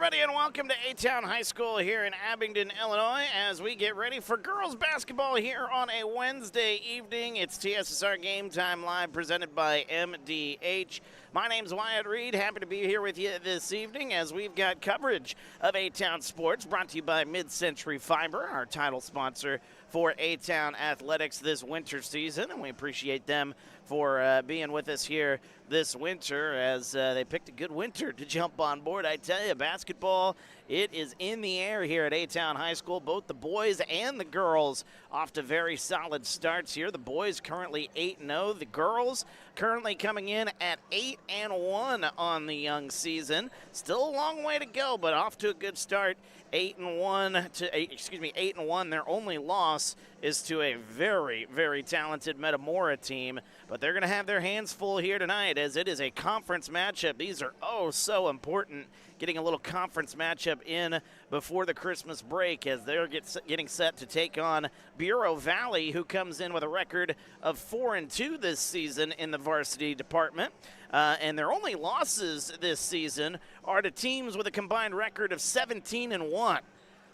everybody, and welcome to A-Town High School here in Abingdon, Illinois, as we get ready for girls basketball here on a Wednesday evening. It's TSSR Game Time Live, presented by MDH. My name's Wyatt Reed. Happy to be here with you this evening as we've got coverage of A-Town sports brought to you by Mid-Century Fiber, our title sponsor for A-Town Athletics this winter season, and we appreciate them for being with us here this winter as they picked a good winter to jump on board. I tell you, basketball, it is in the air here at A-Town High School. Both the boys and the girls off to very solid starts here. The boys currently 8-0. The girls currently coming in at 8-1 on the young season. Still a long way to go, but off to a good start. 8-1. Their only loss is to a very, very talented Metamora team, but they're going to have their hands full here tonight as it is a conference matchup. These are so important, getting a little conference matchup in before the Christmas break as they're getting set to take on Bureau Valley, who comes in with a record of 4-2 this season in the varsity department. And their only losses this season are to teams with a combined record of 17-1.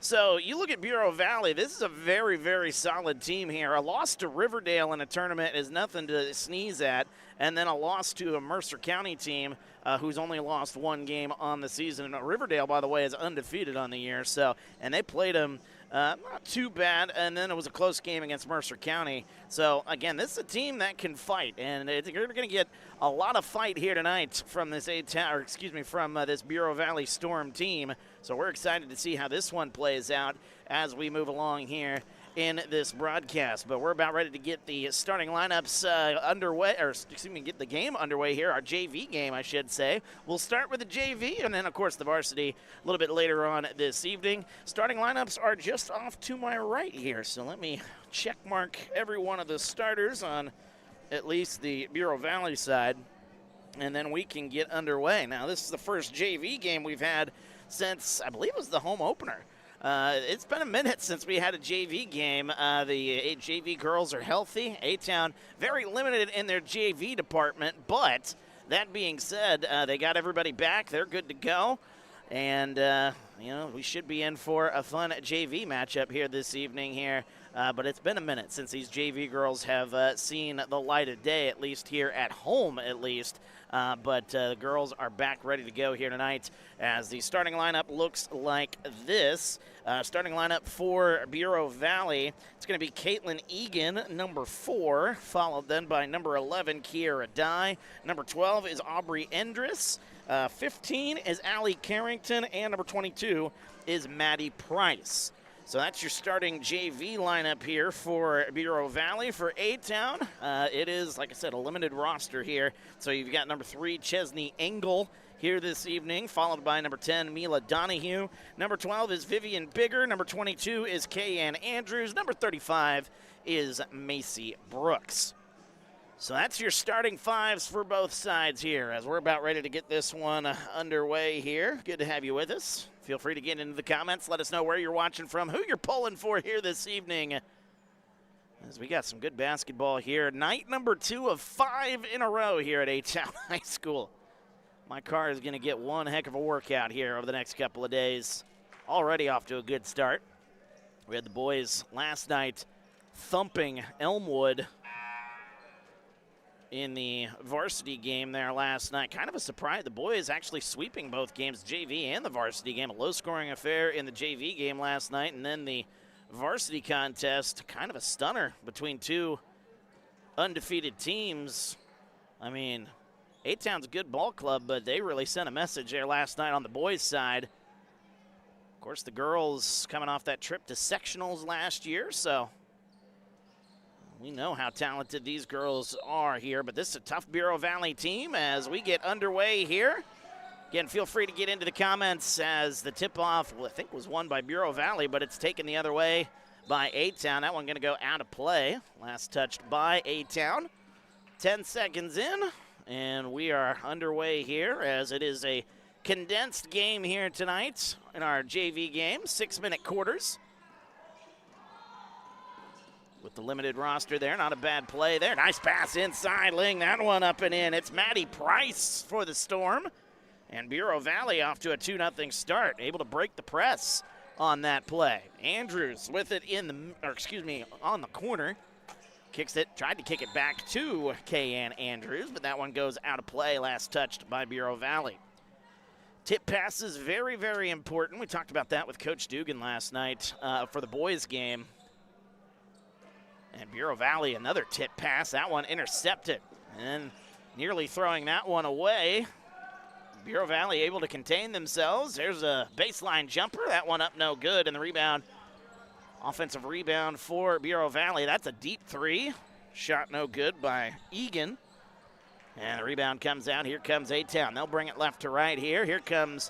So you look at Bureau Valley, this is a very, very solid team here. A loss to Riverdale in a tournament is nothing to sneeze at, and then a loss to a Mercer County team who's only lost one game on the season. And Riverdale, by the way, is undefeated on the year, and they played them not too bad, and then it was a close game against Mercer County. So, again, this is a team that can fight, and you're going to get a lot of fight here tonight from this this Bureau Valley Storm team. So we're excited to see how this one plays out as we move along here in this broadcast. But we're about ready to get the starting lineups underway, get the game underway here, our JV game, I should say. We'll start with the JV and then, of course, the varsity a little bit later on this evening. Starting lineups are just off to my right here, so let me check mark every one of the starters on at least the Bureau Valley side, and then we can get underway. Now, this is the first JV game we've had since, I believe it was the home opener. It's been a minute since we had a JV game. The JV girls are healthy. A-Town very limited in their JV department, but that being said, they got everybody back. They're good to go. And, we should be in for a fun JV matchup here this evening here. But it's been a minute since these JV girls have seen the light of day, at least here at home, at least. But the girls are back ready to go here tonight as the starting lineup looks like this. Starting lineup for Bureau Valley, it's going to be Caitlin Egan, number 4, followed then by number 11, Kiera Dye. Number 12 is Aubrey Endress. 15 is Allie Carrington, and number 22 is Maddie Price. So that's your starting JV lineup here for Bureau Valley. For A-Town, it is, like I said, a limited roster here. So you've got number 3, Chesney Engel, here this evening, followed by number 10, Mila Donahue. Number 12 is Vivian Bigger. Number 22 is Kayanne Andrews. Number 35 is Macy Brooks. So that's your starting fives for both sides here as we're about ready to get this one underway here. Good to have you with us. Feel free to get into the comments. Let us know where you're watching from, who you're pulling for here this evening, as we got some good basketball here. Night number 2 of 5 in a row here at A-Town High School. My car is going to get one heck of a workout here over the next couple of days. Already off to a good start. We had the boys last night thumping Elmwood in the varsity game there last night. Kind of a surprise. The boys actually sweeping both games, JV and the varsity game. A low-scoring affair in the JV game last night, and then the varsity contest, kind of a stunner between two undefeated teams. I mean, A-Town's a good ball club, but they really sent a message there last night on the boys' side. Of course, the girls coming off that trip to sectionals last year, so we know how talented these girls are here, but this is a tough Bureau Valley team as we get underway here. Again, feel free to get into the comments as the tip-off, I think, was won by Bureau Valley, but it's taken the other way by A-Town. That one going to go out of play. Last touched by A-Town. 10 seconds in, and we are underway here as it is a condensed game here tonight in our JV game, 6-minute quarters. With the limited roster there, not a bad play there. Nice pass inside, laying that one up and in. It's Maddie Price for the Storm. And Bureau Valley off to a 2-0 start, able to break the press on that play. Andrews with it on the corner. Kicks it, tried to kick it back to K.N. Andrews, but that one goes out of play, last touched by Bureau Valley. Tip pass is very, very important. We talked about that with Coach Dugan last night for the boys game. And Bureau Valley, another tip pass. That one intercepted. And nearly throwing that one away. Bureau Valley able to contain themselves. There's a baseline jumper. That one up no good. And the rebound, offensive rebound for Bureau Valley. That's a deep three. Shot no good by Egan. And the rebound comes out. Here comes A-Town. They'll bring it left to right here. Here comes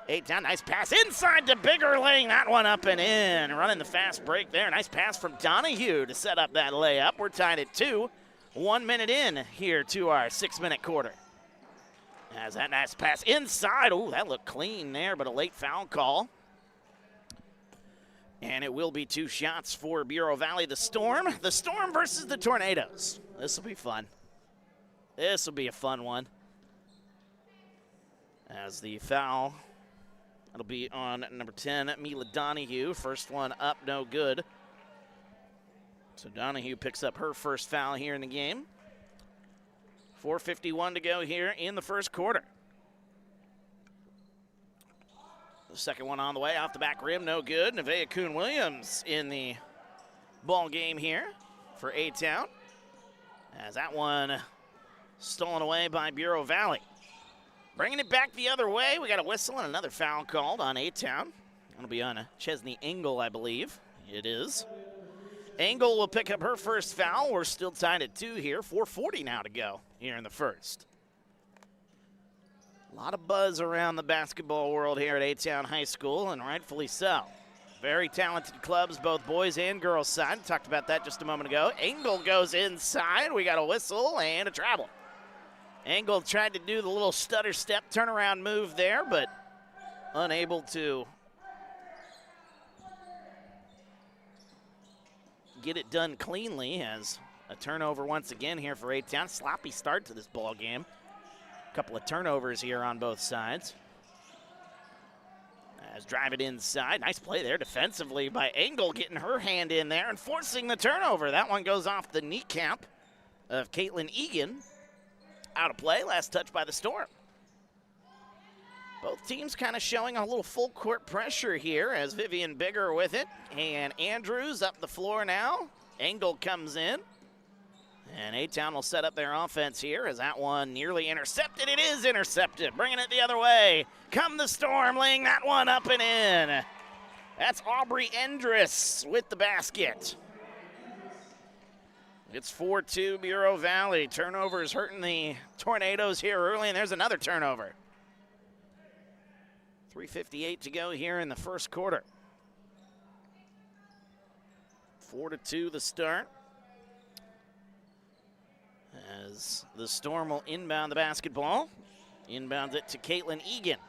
A-Town. Nice pass inside to Bigger, laying that one up and in. Running the fast break there. Nice pass from Donahue to set up that layup. We're tied at 2. 1 minute in here to our 6-minute quarter. As that nice pass inside. Oh, that looked clean there, but a late foul call. And it will be 2 shots for Bureau Valley. The Storm versus the Tornadoes. This will be fun. This will be a fun one. As the foul, it'll be on number 10, Mila Donahue. First one up, no good. So Donahue picks up her first foul here in the game. 4:51 to go here in the first quarter. The second one on the way, off the back rim, no good. Nevaeh Kuhn-Williams in the ball game here for A-Town. As that one stolen away by Bureau Valley. Bringing it back the other way, we got a whistle and another foul called on A-Town. It'll be on Chesney Engel, I believe. It is. Engel will pick up her first foul. We're still tied at 2 here. 4:40 now to go here in the first. A lot of buzz around the basketball world here at A-Town High School, and rightfully so. Very talented clubs, both boys and girls side. Talked about that just a moment ago. Engel goes inside. We got a whistle and a travel. Engel tried to do the little stutter step turnaround move there, but unable to get it done cleanly. As a turnover once again here for A-Town. Sloppy start to this ball game. A couple of turnovers here on both sides. As drive it inside. Nice play there defensively by Engel, getting her hand in there and forcing the turnover. That one goes off the kneecap of Caitlin Egan. Out of play, last touch by the Storm. Both teams kind of showing a little full court pressure here as Vivian Bigger with it. And Andrews up the floor now. Engel comes in. And A-Town will set up their offense here as that one nearly intercepted. It is intercepted, bringing it the other way. Come the Storm, laying that one up and in. That's Aubrey Endress with the basket. It's 4-2 Bureau Valley. Turnovers hurting the Tornadoes here early, and there's another turnover. 3:58 to go here in the first quarter. 4-2 the start. As the Storm will inbound the basketball. Inbounds it to Caitlin Egan.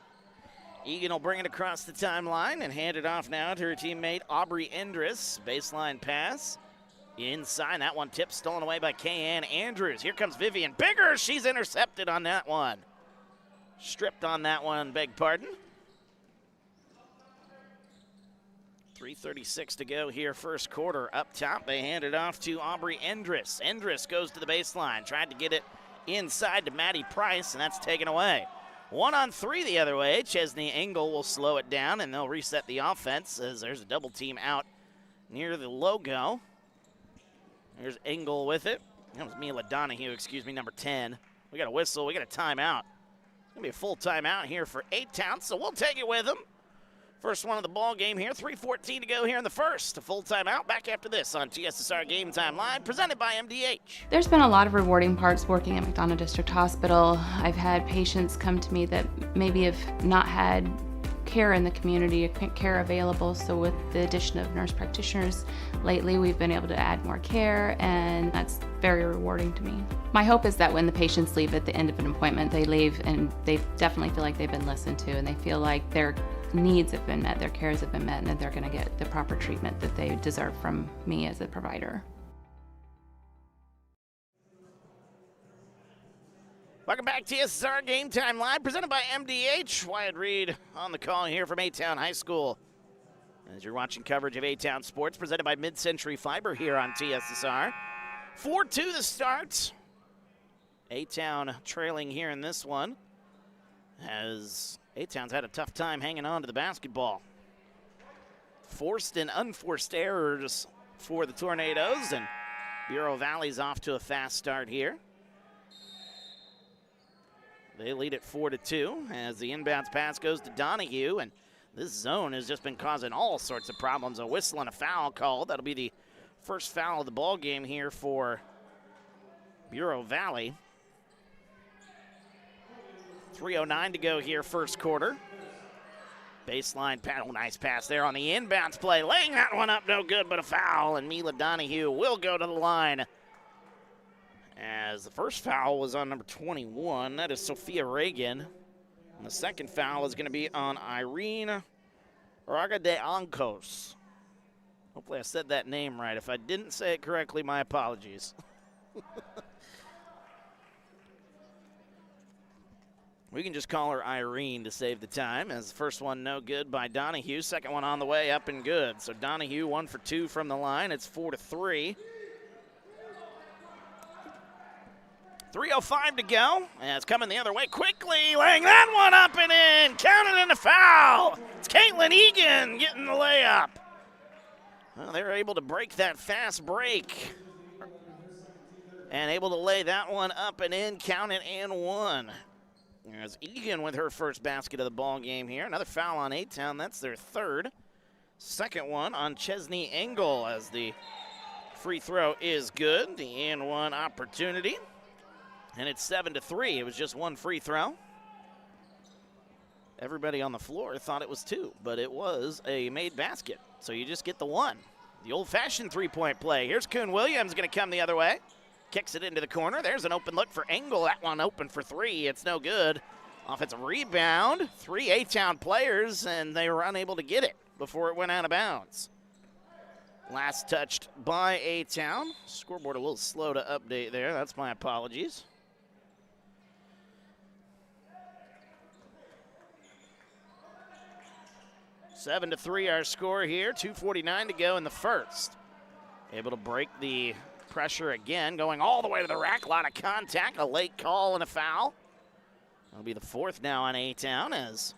Egan will bring it across the timeline and hand it off now to her teammate Aubrey Endress. Baseline pass. Inside, that one tipped, stolen away by K.N. Andrews. Here comes Vivian Bigger. She's intercepted on that one. Stripped on that one, beg pardon. 3:36 to go here, first quarter. Up top, they hand it off to Aubrey Endress. Endress goes to the baseline. Tried to get it inside to Maddie Price, and that's taken away. 1-on-3 the other way. Chesney Engel will slow it down, and they'll reset the offense as there's a double team out near the logo. There's Engel with it. That was Mila Donahue, number 10. We got a whistle. We got a timeout. It's going to be a full timeout here for A-Town, so we'll take it with them. First one of the ball game here. 3:14 to go here in the first. A full timeout. Back after this on TSSR Game Time Live, presented by MDH. There's been a lot of rewarding parts working at McDonough District Hospital. I've had patients come to me that maybe have not had care in the community, care available. So with the addition of nurse practitioners lately, we've been able to add more care, and that's very rewarding to me. My hope is that when the patients leave at the end of an appointment, they leave and they definitely feel like they've been listened to, and they feel like their needs have been met, their cares have been met, and that they're going to get the proper treatment that they deserve from me as a provider. Welcome back, TSSR Game Time Live, presented by MDH. Wyatt Reed on the call here from A-Town High School. As you're watching coverage of A-Town Sports, presented by Mid-Century Fiber here on TSSR. 4-2 the start. A-Town trailing here in this one, as A-Town's had a tough time hanging on to the basketball. Forced and unforced errors for the Tornadoes, and Bureau Valley's off to a fast start here. They lead it 4-2 as the inbounds pass goes to Donahue, and this zone has just been causing all sorts of problems. A whistle and a foul called. That'll be the first foul of the ball game here for Bureau Valley. 3:09 to go here, first quarter. Baseline paddle, nice pass there on the inbounds play. Laying that one up, no good, but a foul, and Mila Donahue will go to the line. As the first foul was on number 21, that is Sophia Reagan. And the second foul is going to be on Irene Raga de Ancos. Hopefully I said that name right. If I didn't say it correctly, my apologies. We can just call her Irene to save the time, as the first one no good by Donahue. Second one on the way, up and good. So Donahue 1 for 2 from the line. It's 4-3. 3:05 to go, and it's coming the other way quickly, laying that one up and in, counted in a foul. It's Caitlin Egan getting the layup. Well, they were able to break that fast break and able to lay that one up and in, count it and one. There's Egan with her first basket of the ball game here. Another foul on A-Town, that's their third. Second one on Chesney Engel, as the free throw is good, the and one opportunity. And it's 7-3. It was just one free throw. Everybody on the floor thought it was two, but it was a made basket. So you just get the one. The old-fashioned three-point play. Here's Kuhn Williams going to come the other way. Kicks it into the corner. There's an open look for Engel. That one open for three. It's no good. Offensive rebound. 3 A-Town players, and they were unable to get it before it went out of bounds. Last touched by A-Town. Scoreboard a little slow to update there. That's my apologies. 7-3 our score here. 2:49 to go in the first. Able to break the pressure again, going all the way to the rack. A lot of contact, a late call and a foul. That'll be the fourth now on A-Town, as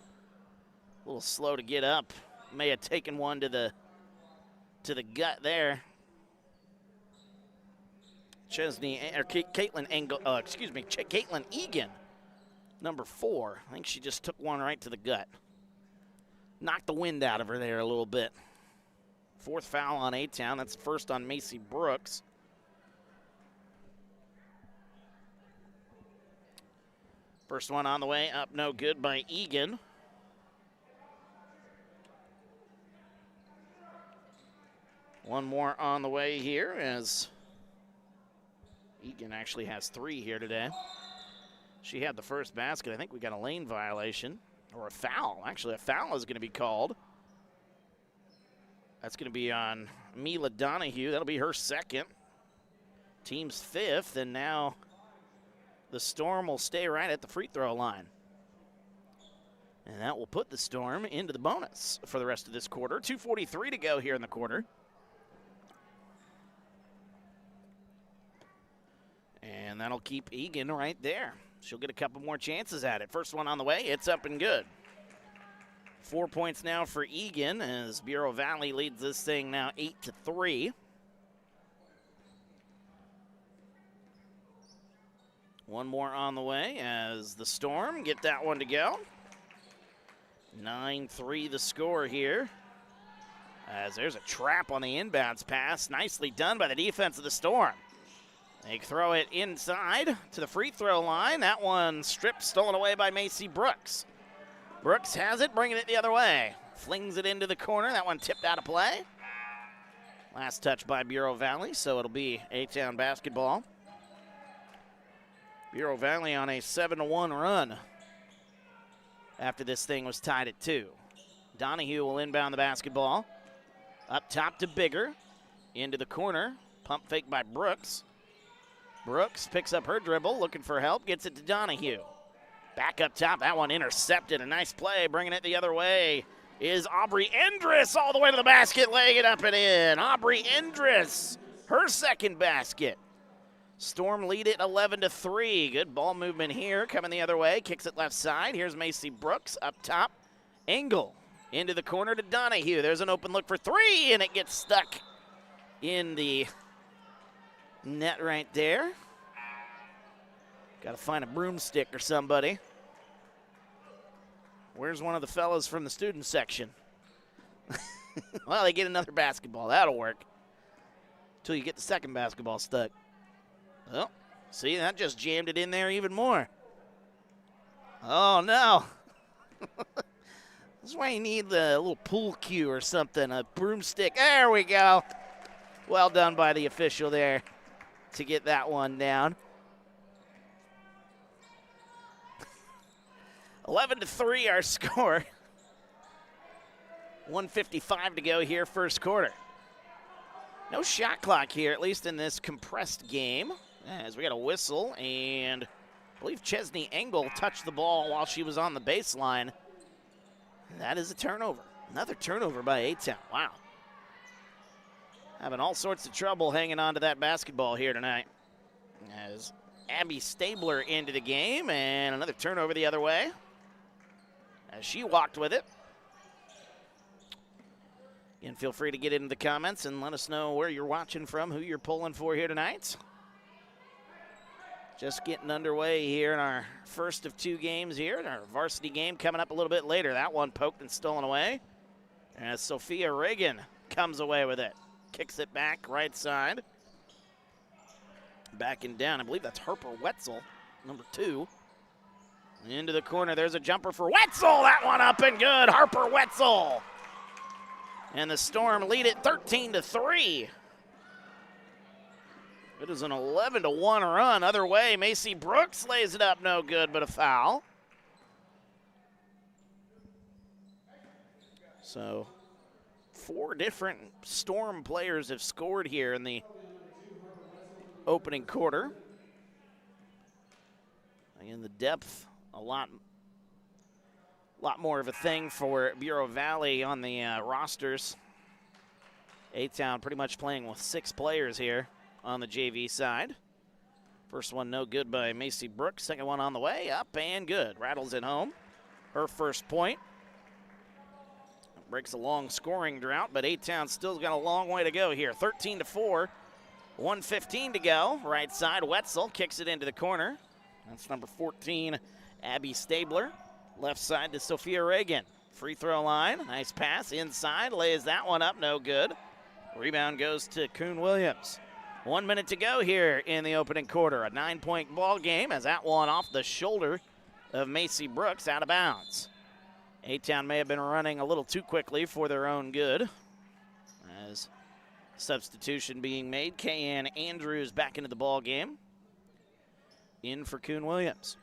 a little slow to get up. May have taken one to the gut there. Caitlin Egan, number 4. I think she just took one right to the gut. Knocked the wind out of her there a little bit. Fourth foul on A-Town. That's first on Macy Brooks. First one on the way up, no good by Egan. One more on the way here, as Egan actually has 3 here today. She had the first basket. I think we got a lane violation. Or a foul. Actually, a foul is going to be called. That's going to be on Mila Donahue. That'll be her second. Team's 5th, and now the Storm will stay right at the free throw line. And that will put the Storm into the bonus for the rest of this quarter. 2:43 to go here in the quarter. And that'll keep Egan right there. She'll get a couple more chances at it. First one on the way, it's up and good. 4 points now for Egan, as Bureau Valley leads this thing now 8-3. One more on the way as the Storm get that one to go. 9-3 the score here. As there's a trap on the inbounds pass. Nicely done by the defense of the Storm. They throw it inside to the free throw line. That one stripped, stolen away by Macy Brooks. Brooks has it, bringing it the other way. Flings it into the corner. That one tipped out of play. Last touch by Bureau Valley, so it'll be A-Town basketball. Bureau Valley on a 7-1 run after this thing was tied at 2. Donahue will inbound the basketball. Up top to Bigger. Into the corner. Pump fake by Brooks. Brooks picks up her dribble, looking for help, gets it to Donahue. Back up top, that one intercepted. A nice play, bringing it the other way is Aubrey Endress, all the way to the basket, laying it up and in. Aubrey Endress, her second basket. Storm lead it 11-3. Good ball movement here, coming the other way, kicks it left side. Here's Macy Brooks up top. Engel into the corner to Donahue. There's an open look for three, and it gets stuck in the net right there. Got to find a broomstick or somebody. Where's one of the fellas from the student section? Well, they get another basketball. That'll work. Until you get the second basketball stuck. Well, see, that just jammed it in there even more. Oh, no. This is why you need the little pool cue or something, a broomstick. There we go. Well done by the official there to get that one down. 11-3 our score. 1:55 to go here, first quarter. No shot clock here, at least in this compressed game, as we got a whistle, and I believe Chesney Engel touched the ball while she was on the baseline. That is a turnover. Another turnover by A-Town. Wow. Having all sorts of trouble hanging on to that basketball here tonight. As Abby Stabler into the game, and another turnover the other way, as she walked with it. Again, feel free to get into the comments and let us know where you're watching from, who you're pulling for here tonight. Just getting underway here in our first of two games here. Our varsity game coming up a little bit later. That one poked and stolen away. As Sophia Reagan comes away with it. Kicks it back right side. Backing down. I believe that's Harper Wetzel, number 2. Into the corner. There's a jumper for Wetzel. That one up and good. Harper Wetzel. And the Storm lead it 13-3. It is an 11-1 run. Other way, Macy Brooks lays it up, no good, but a foul. So 4 different Storm players have scored here in the opening quarter. Again, the depth, a lot more of a thing for Bureau Valley on the rosters. A-Town pretty much playing with 6 players here on the JV side. First one no good by Macy Brooks. Second one on the way, up and good. Rattles it home. Her first point. Breaks a long scoring drought, but A-Town still's got a long way to go here. 13-4, 1:15 to go. Right side, Wetzel kicks it into the corner. That's number 14, Abby Stabler. Left side to Sophia Reagan. Free throw line, nice pass inside, lays that one up, no good. Rebound goes to Kuhn Williams. 1 minute to go here in the opening quarter. A 9-point ball game as that one off the shoulder of Macy Brooks out of bounds. A-Town may have been running a little too quickly for their own good. As substitution being made, Kayanne Andrews back into the ball game. In for Kuhn Williams.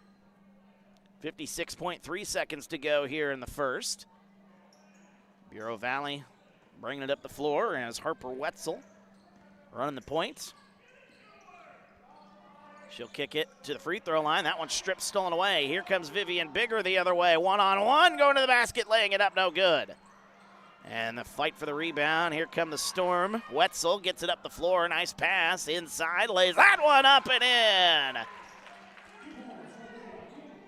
56.3 seconds to go here in the first. Bureau Valley bringing it up the floor as Harper Wetzel running the point. She'll kick it to the free throw line. That one's stripped, stolen away. Here comes Vivian Bigger the other way. One-on-one, going to the basket, laying it up, no good. And the fight for the rebound. Here come the Storm. Wetzel gets it up the floor. Nice pass inside, lays that one up and in.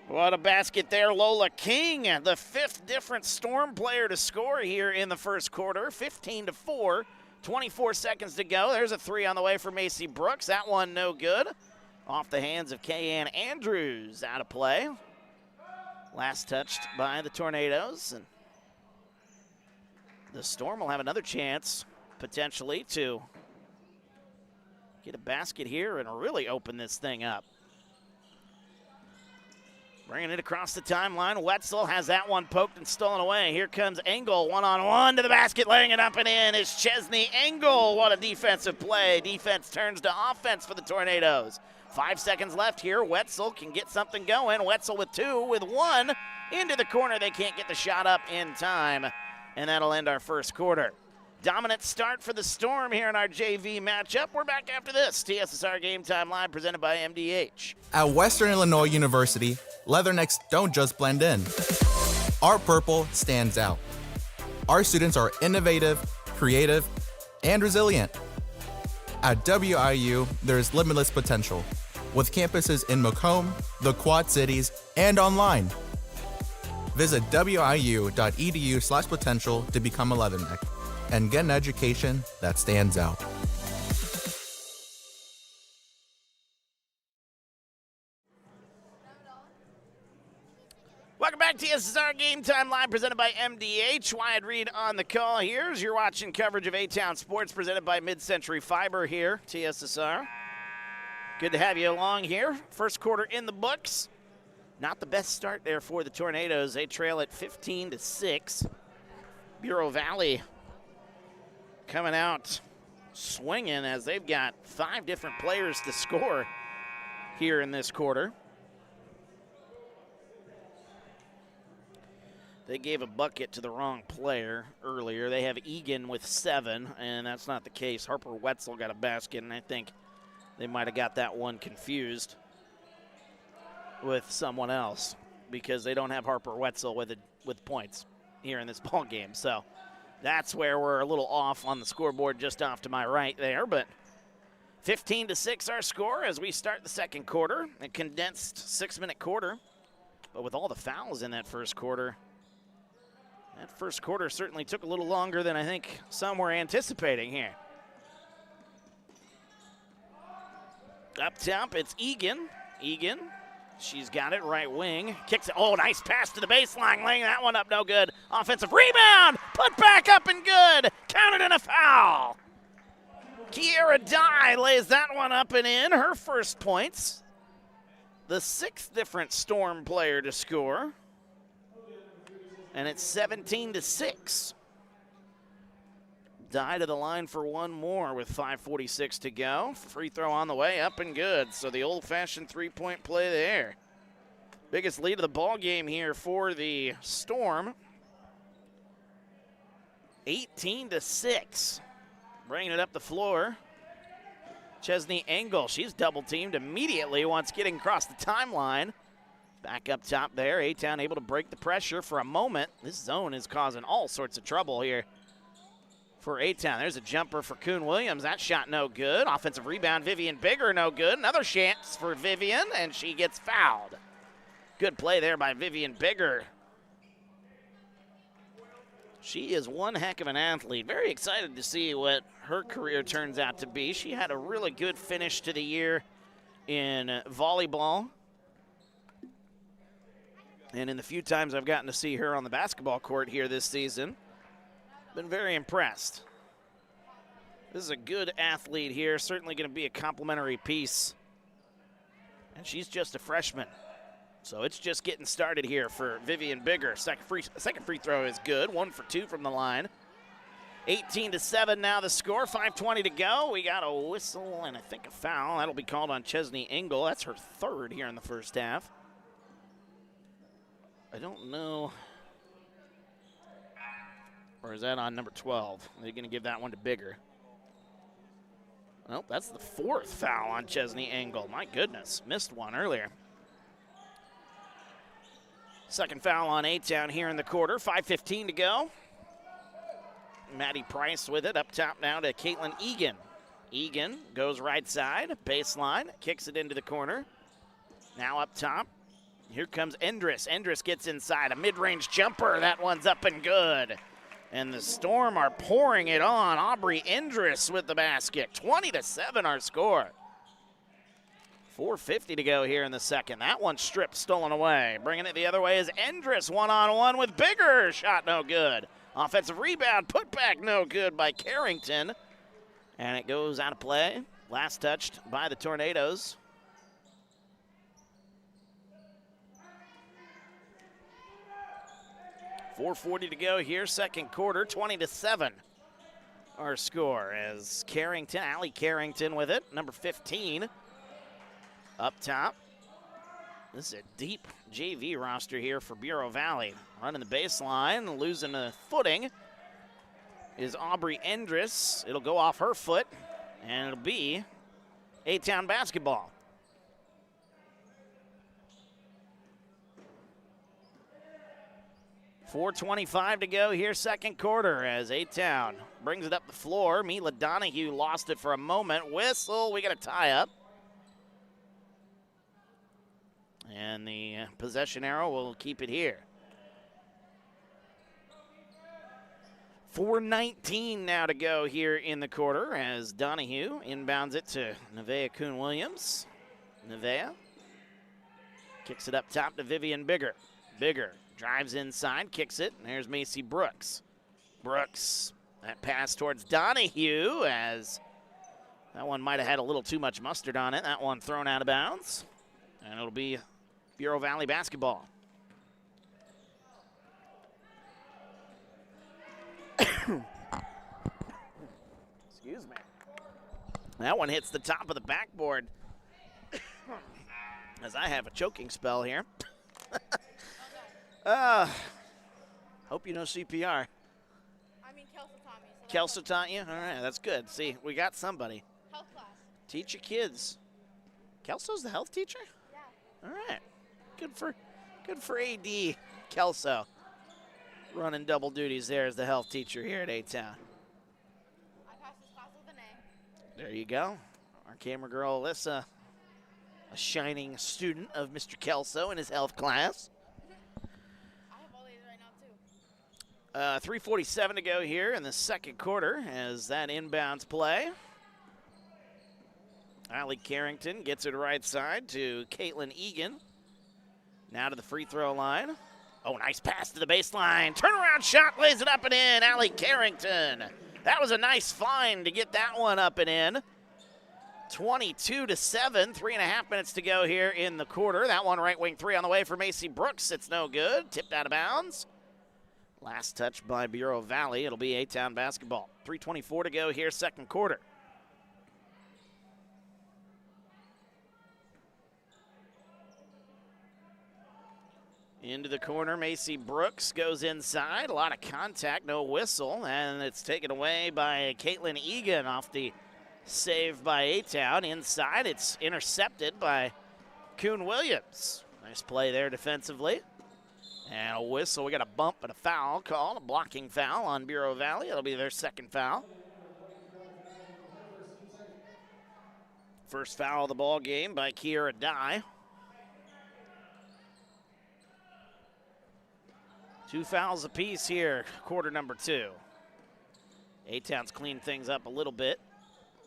What a basket there. Lola King, the 5th different Storm player to score here in the first quarter. 15-4, 24 seconds to go. There's a 3 on the way for Macy Brooks. That one no good. Off the hands of Kayanne Andrews, out of play. Last touched by the Tornadoes. And the Storm will have another chance, potentially, to get a basket here and really open this thing up. Bringing it across the timeline. Wetzel has that one poked and stolen away. Here comes Engel, one-on-one to the basket, laying it up and in is Chesney Engel. What a defensive play. Defense turns to offense for the Tornadoes. 5 seconds left here. Wetzel can get something going. Wetzel with 2, with 1 into the corner. They can't get the shot up in time, and that'll end our first quarter. Dominant start for the Storm here in our JV matchup. We're back after this. TSSR Game Time Live presented by MDH. At Western Illinois University, Leathernecks don't just blend in. Our purple stands out. Our students are innovative, creative, and resilient. At WIU, there's limitless potential, with campuses in Macomb, the Quad Cities, and online. Visit wiu.edu/potential to become a Leatherneck and get an education that stands out. Welcome back to TSSR Game Time Live presented by MDH. Wyatt Reed on the call here as you're watching coverage of A-Town Sports presented by Mid-Century Fiber here, TSSR. Good to have you along here. First quarter in the books. Not the best start there for the Tornadoes. They trail at 15-6. Bureau Valley coming out swinging as they've got 5 different players to score here in this quarter. They gave a bucket to the wrong player earlier. They have Egan with 7, and that's not the case. Harper Wetzel got a basket, and I think they might have got that one confused with someone else because they don't have Harper Wetzel with points here in this ball game. So that's where we're a little off on the scoreboard, just off to my right there. But 15-6 our score as we start the second quarter, a condensed 6-minute quarter. But with all the fouls in that first quarter, that first quarter certainly took a little longer than I think some were anticipating here. Up top, it's Egan. Egan, she's got it, right wing. Kicks it. Oh, nice pass to the baseline, laying that one up, no good. Offensive rebound, put back up and good. Counted in a foul. Kiera Dye lays that one up and in. Her first points. The 6th different Storm player to score. And it's 17-6. Dye to the line for one more with 5:46 to go. Free throw on the way, up and good. So the old-fashioned three-point play there. Biggest lead of the ball game here for the Storm. 18-6. Bringing it up the floor. Chesney Engel, she's double-teamed immediately once getting across the timeline. Back up top there, A-Town able to break the pressure for a moment. This zone is causing all sorts of trouble here for A-Town. There's a jumper for Kuhn Williams. That shot no good. Offensive rebound, Vivian Bigger, no good. Another chance for Vivian, and she gets fouled. Good play there by Vivian Bigger. She is one heck of an athlete. Very excited to see what her career turns out to be. She had a really good finish to the year in volleyball. And in the few times I've gotten to see her on the basketball court here this season, been very impressed. This is a good athlete here, certainly going to be a complimentary piece. And she's just a freshman. So it's just getting started here for Vivian Bigger. Second free throw is good, 1 for 2 from the line. 18-7 now the score, 5:20 to go. We got a whistle and I think a foul. That'll be called on Chesney Engel. That's her 3rd here in the first half. I don't know. Or is that on number 12? Are they going to give that one to Bigger? Nope, that's the 4th foul on Chesney Engel. My goodness, missed one earlier. Second foul on A-Town here in the quarter, 5:15 to go. Maddie Price with it, up top now to Caitlin Egan. Egan goes right side, baseline, kicks it into the corner. Now up top. Here comes Endress. Endress gets inside. A mid-range jumper. That one's up and good. And the Storm are pouring it on. Aubrey Endress with the basket. 20-7 our score. 4:50 to go here in the second. That one stripped, stolen away. Bringing it the other way is Endress. One-on-one with Bigger. Shot no good. Offensive rebound. Put back no good by Carrington. And it goes out of play. Last touched by the Tornadoes. 4:40 to go here, second quarter, 20-7 our score as Carrington, Allie Carrington with it, number 15 up top. This is a deep JV roster here for Bureau Valley. Running the baseline, losing a footing. is Aubrey Endress. It'll go off her foot, and it'll be A-Town basketball. .4:25 to go here, second quarter, as A-Town brings it up the floor. Mila Donahue lost it for a moment. Whistle, we got a tie-up. And the possession arrow will keep it here. 4:19 now to go here in the quarter as Donahue inbounds it to Nevaeh Kuhn-Williams. Nevaeh kicks it up top to Vivian Bigger. Bigger drives inside, kicks it, and there's Macy Brooks. Brooks, that pass towards Donahue as that one might have had a little too much mustard on it. That one thrown out of bounds, and it'll be Bureau Valley basketball. Excuse me. That one hits the top of the backboard as I have a choking spell here. Hope you know CPR. I mean, Kelso taught me. So Kelso taught you? All right, that's good. See, we got somebody. health class. Teach your kids. Kelso's the health teacher? Yeah. All right. Good for AD Kelso. Running double duties there as the health teacher here at A-Town. I passed this class with an A. There you go. Our camera girl, Alyssa, a shining student of Mr. Kelso in his health class. I have all A's right now, too. 3:47 to go here in the second quarter as that inbounds play. Allie Carrington gets it right side to Caitlin Egan. Now to the free throw line. Oh, nice pass to the baseline. Turnaround shot, lays it up and in. Allie Carrington. That was a nice find to get that one up and in. 22-7, 3.5 minutes to go here in the quarter. That one right wing three on the way for Macy Brooks. It's no good. Tipped out of bounds. Last touch by Bureau Valley. It'll be A-Town basketball. 3:24 to go here, second quarter. Into the corner, Macy Brooks goes inside. A lot of contact, no whistle, and it's taken away by Caitlin Egan off the save by A-Town. Inside, it's intercepted by Kuhn-Williams. Nice play there defensively. And a whistle. We got a bump and a foul called, a blocking foul on Bureau Valley. It'll be their second foul. First foul of the ball game by Kiera Dye. 2 fouls apiece here, quarter number 2. A-Town's cleaned things up a little bit.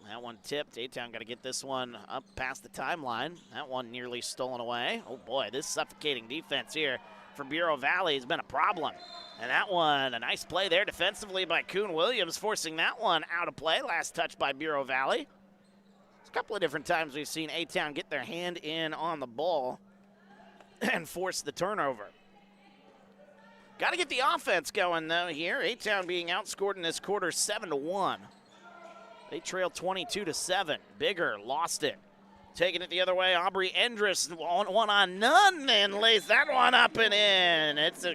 That one tipped. A-Town got to get this one up past the timeline. That one nearly stolen away. Oh boy, this suffocating defense here for Bureau Valley has been a problem. And that one, a nice play there defensively by Kuhn-Williams, forcing that one out of play. Last touch by Bureau Valley. It's a couple of different times we've seen A-Town get their hand in on the ball and force the turnover. Got to get the offense going, though, here. A-Town being outscored in this quarter 7-1. They trail 22-7. Bigger lost it. Taking it the other way, Aubrey Endress, one on none, and lays that one up and in. It's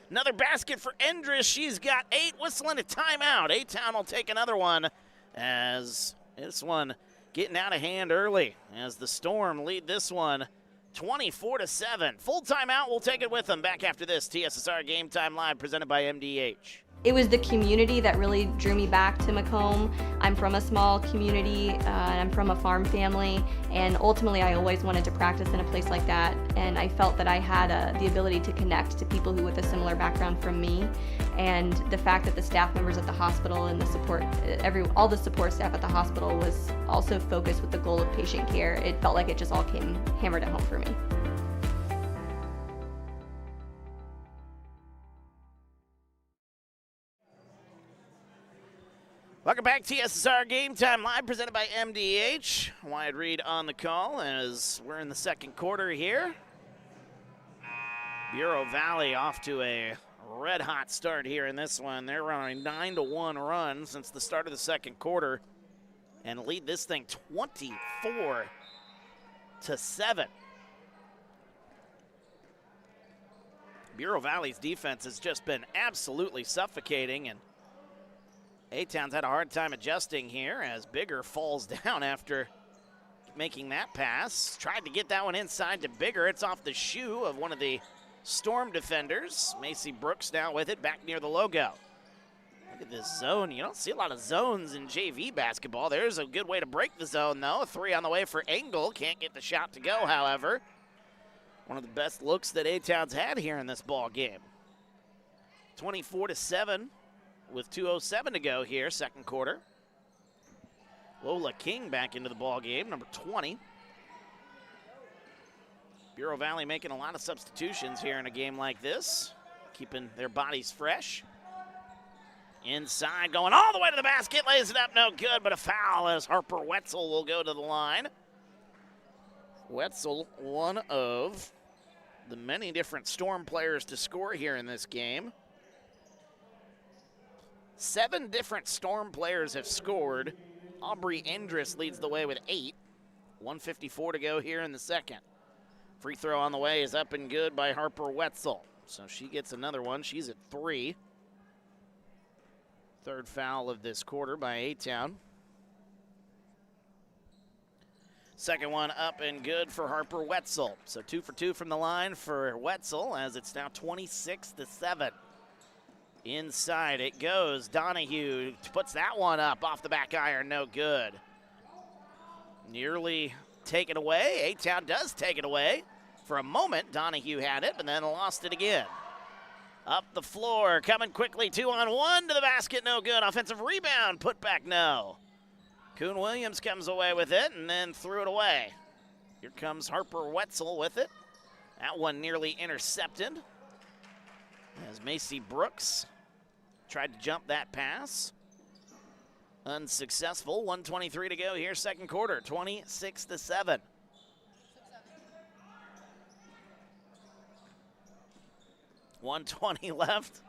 another basket for Endress. She's got 8, whistling a timeout. A-Town will take another one as this one getting out of hand early as the Storm lead this one 24-7. Full timeout, we'll take it with them. Back after this, TSSR Game Time Live presented by MDH. It was the community that really drew me back to Macomb. I'm from a small community, and I'm from a farm family, and ultimately I always wanted to practice in a place like that, and I felt that I had the ability to connect to people who with a similar background from me, and the fact that the staff members at the hospital and the support, all the support staff at the hospital was also focused with the goal of patient care. It felt like it just all came hammered at home for me. Welcome back, TSSR Game Time Live, presented by MDH. Wyatt Reed on the call as we're in the second quarter here. Bureau Valley off to a red-hot start here in this one. They're running a 9-1 run since the start of the second quarter and lead this thing 24-7. Bureau Valley's defense has just been absolutely suffocating, and A-Town's had a hard time adjusting here as Bigger falls down after making that pass. Tried to get that one inside to Bigger. It's off the shoe of one of the Storm defenders. Macy Brooks now with it back near the logo. Look at this zone. You don't see a lot of zones in JV basketball. There's a good way to break the zone, though. A 3 on the way for Engel. Can't get the shot to go, however. One of the best looks that A-Town's had here in this ball game. 24-7 with 2:07 to go here, second quarter. Lola King back into the ball game, number 20. Bureau Valley making a lot of substitutions here in a game like this, keeping their bodies fresh. Inside, going all the way to the basket, lays it up, no good, but a foul as Harper Wetzel will go to the line. Wetzel, one of the many different Storm players to score here in this game. 7 different Storm players have scored. Aubrey Endress leads the way with 8. 1:54 to go here in the second. Free throw on the way is up and good by Harper Wetzel. So she gets another one. She's at 3. Third foul of this quarter by A-Town. Second one up and good for Harper Wetzel. So 2 for 2 from the line for Wetzel as it's now 26-7. Inside it goes. Donahue puts that one up off the back iron, no good. Nearly taken away. A-Town does take it away. For a moment, Donahue had it, but then lost it again. Up the floor, coming quickly, 2-on-1 to the basket, no good. Offensive rebound, put back, no. Kuhn Williams comes away with it and then threw it away. Here comes Harper Wetzel with it. That one nearly intercepted as Macy Brooks tried to jump that pass. Unsuccessful. 1:23 to go here, second quarter, 26-7. .120 left.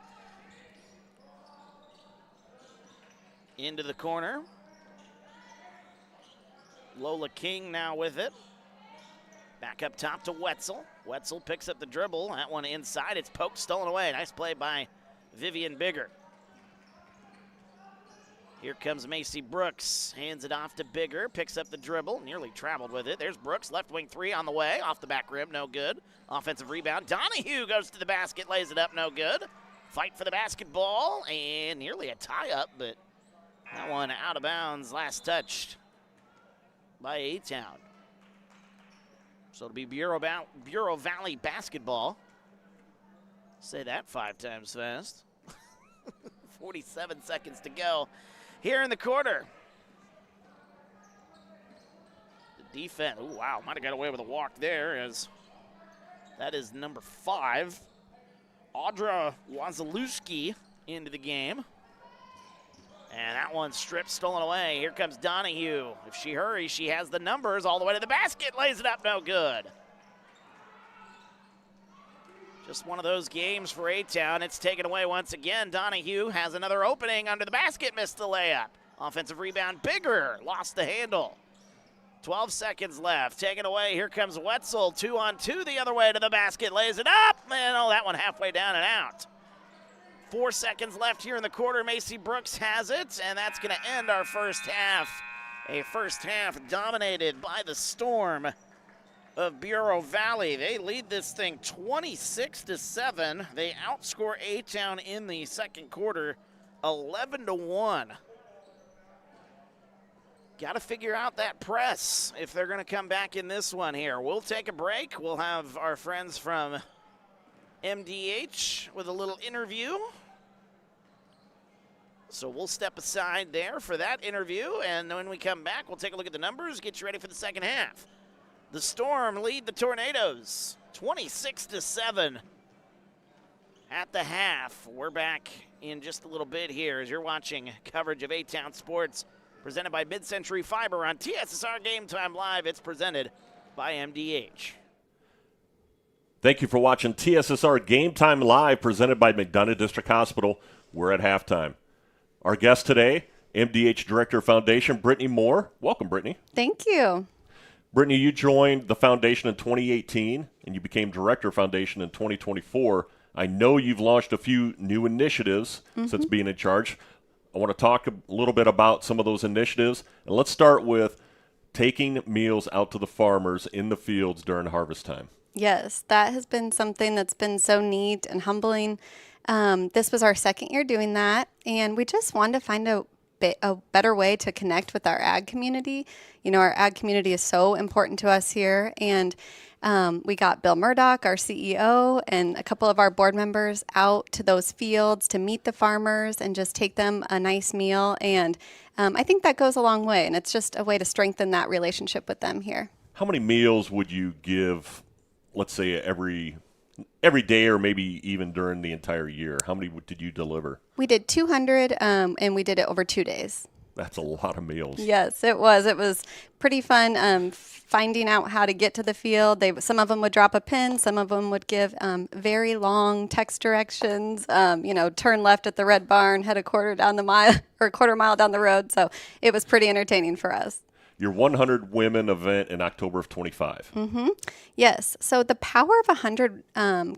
Into the corner. Lola King now with it. Back up top to Wetzel. Wetzel picks up the dribble. That one inside. It's poked, stolen away. Nice play by Vivian Bigger. Here comes Macy Brooks. Hands it off to Bigger. Picks up the dribble. Nearly traveled with it. There's Brooks. Left wing 3 on the way. Off the back rim. No good. Offensive rebound. Donahue goes to the basket. Lays it up. No good. Fight for the basketball. And nearly a tie-up, but that one out of bounds. Last touched by A-Town. So it'll be Bureau Valley basketball. Say that 5 times fast. 47 seconds to go here in the quarter. The defense, oh wow, might have got away with a walk there as that is number 5. Audra Wazalewski into the game. And that one stripped, stolen away. Here comes Donahue. If she hurries, she has the numbers all the way to the basket. Lays it up, no good. Just one of those games for A-Town. It's taken away once again. Donahue has another opening under the basket, missed the layup. Offensive rebound, Bigger, lost the handle. 12 seconds left, taken away. Here comes Wetzel, 2-on-2 the other way to the basket, lays it up. Man, oh, that one halfway down and out. 4 seconds left here in the quarter. Macy Brooks has it, and that's going to end our first half. A first half dominated by the Storm of Bureau Valley. They lead this thing 26-7. They outscore A-Town in the second quarter 11-1. Got to figure out that press if they're going to come back in this one here. We'll take a break. We'll have our friends from MDH with a little interview. So we'll step aside there for that interview, and when we come back, we'll take a look at the numbers, get you ready for the second half. The Storm lead the Tornadoes 26-7 at the half. We're back in just a little bit here as you're watching coverage of A-Town Sports presented by Mid-Century Fiber on TSSR Game Time Live. It's presented by MDH. Thank you for watching TSSR Game Time Live presented by McDonough District Hospital. We're at halftime. Our guest today, MDH Director of Foundation, Brittany Moore. Welcome, Brittany. Thank you. Brittany, you joined the foundation in 2018, and you became Director of Foundation in 2024. I know you've launched a few new initiatives since being in charge. I want to talk a little bit about some of those initiatives. And let's start with taking meals out to the farmers in the fields during harvest time. Yes, that has been something that's been so neat and humbling. This was our second year doing that, and we just wanted to find a better way to connect with our ag community. You know, our ag community is so important to us here, and we got Bill Murdoch, our CEO, and a couple of our board members out to those fields to meet the farmers and just take them a nice meal. And I think that goes a long way, and it's just a way to strengthen that relationship with them here. How many meals would you give, let's say, every day or maybe even during the entire year? How many did you deliver? We did 200, and we did it over 2 days. That's a lot of meals. Yes, it was. It was pretty fun finding out how to get to the field. Some of them would drop a pin. Some of them would give very long text directions. Turn left at the red barn, head a quarter mile down the road. So it was pretty entertaining for us. Your 100 Women event in October of 25. Mm-hmm. Yes. So the Power of 100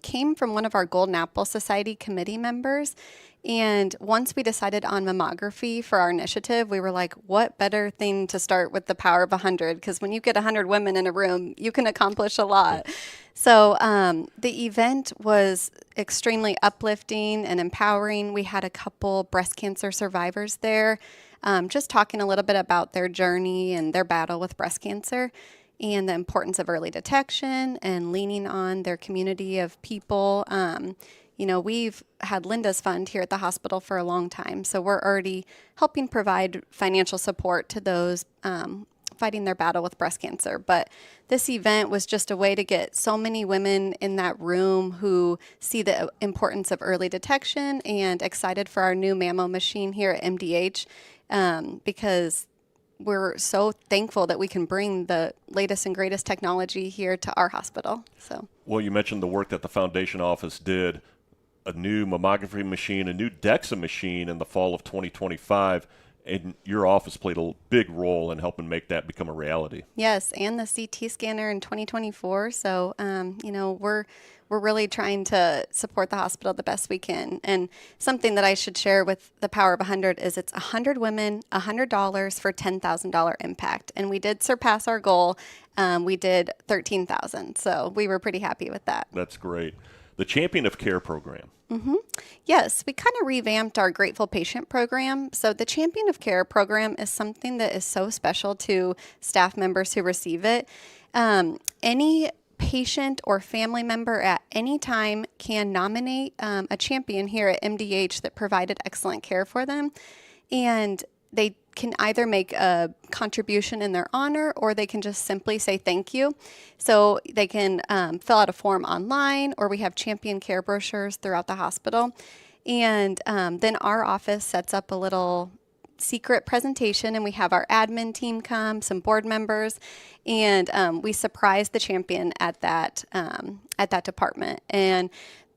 came from one of our Golden Apple Society committee members. And once we decided on mammography for our initiative, we were like, what better thing to start with the Power of 100? Because when you get 100 women in a room, you can accomplish a lot. So the event was extremely uplifting and empowering. We had a couple breast cancer survivors there, just talking a little bit about their journey and their battle with breast cancer and the importance of early detection and leaning on their community of people. We've had Linda's Fund here at the hospital for a long time, so we're already helping provide financial support to those fighting their battle with breast cancer. But this event was just a way to get so many women in that room who see the importance of early detection and excited for our new mammo machine here at MDH, because we're so thankful that we can bring the latest and greatest technology here to our hospital. So, well, you mentioned the work that the foundation office did. A new mammography machine, a new DEXA machine in the fall of 2025, and your office played a big role in helping make that become a reality. Yes, and the CT scanner in 2024. So, we're really trying to support the hospital the best we can. And something that I should share with the Power of 100 is it's 100 women, $100 for $10,000 impact. And we did surpass our goal. We did 13,000. So we were pretty happy with that. That's great. The Champion of Care program. Mm-hmm. Yes, we kind of revamped our Grateful Patient program. So the Champion of Care program is something that is so special to staff members who receive it. Any patient or family member at any time can nominate a champion here at MDH that provided excellent care for them. And they can either make a contribution in their honor, or they can just simply say thank you. So they can fill out a form online, or we have champion care brochures throughout the hospital. And then our office sets up a little secret presentation, and we have our admin team come, some board members, and we surprise the champion at that department. And